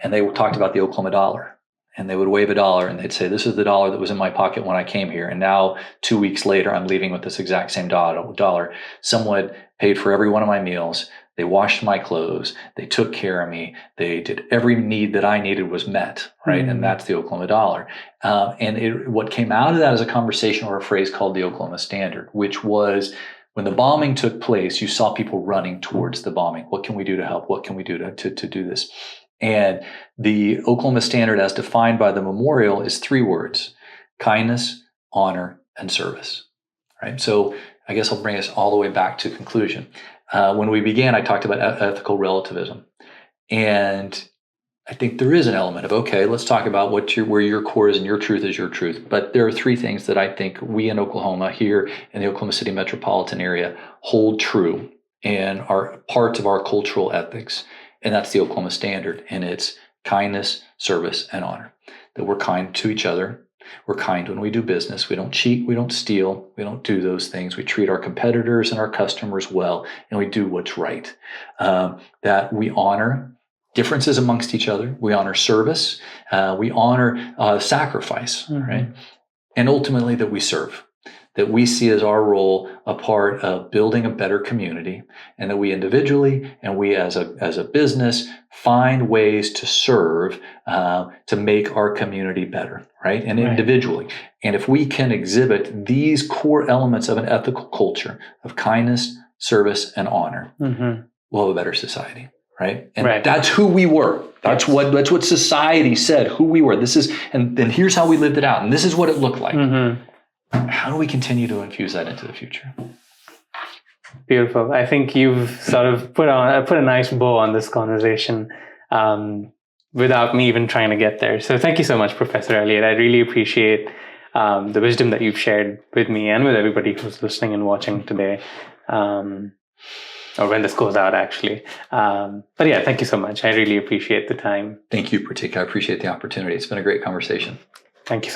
And they talked about the Oklahoma dollar. And they would wave a dollar and they'd say, this is the dollar that was in my pocket when I came here. And now 2 weeks later, I'm leaving with this exact same dollar. Someone paid for every one of my meals. They washed my clothes. They took care of me. They did every need that I needed was met, right? And that's the Oklahoma dollar. What came out of that is a conversation or a phrase called the Oklahoma Standard, which was, when the bombing took place, you saw people running towards the bombing. What can we do to help? What can we do to do this? And the Oklahoma Standard, as defined by the memorial, is 3 words: kindness, honor, and service, right? So I guess I'll bring us all the way back to conclusion. When we began, I talked about ethical relativism. And I think there is an element of, okay, let's talk about where your core is and your truth is your truth. But there are 3 things that I think we in Oklahoma, here in the Oklahoma City metropolitan area, hold true and are parts of our cultural ethics. And that's the Oklahoma Standard. And it's kindness, service, and honor. That we're kind to each other. We're kind when we do business. We don't cheat. We don't steal. We don't do those things. We treat our competitors and our customers well, and we do what's right. That we honor differences amongst each other. We honor service. We honor sacrifice, right? And ultimately that we serve. that we see as our role a part of building a better community, and that we individually and we as a business find ways to serve to make our community better, right? And individually. And if we can exhibit these core elements of an ethical culture of kindness, service, and honor, we'll have a better society, right? And that's who we were. That's what society said, who we were. And then here's how we lived it out. And this is what it looked like. How do we continue to infuse that into the future? Beautiful. I think you've sort of put a nice bow on this conversation without me even trying to get there. So thank you so much, Professor Eliot. I really appreciate the wisdom that you've shared with me and with everybody who's listening and watching today. Or when this goes out, actually. But yeah, thank you so much. I really appreciate the time. Thank you, Prateek. I appreciate the opportunity. It's been a great conversation. Thank you.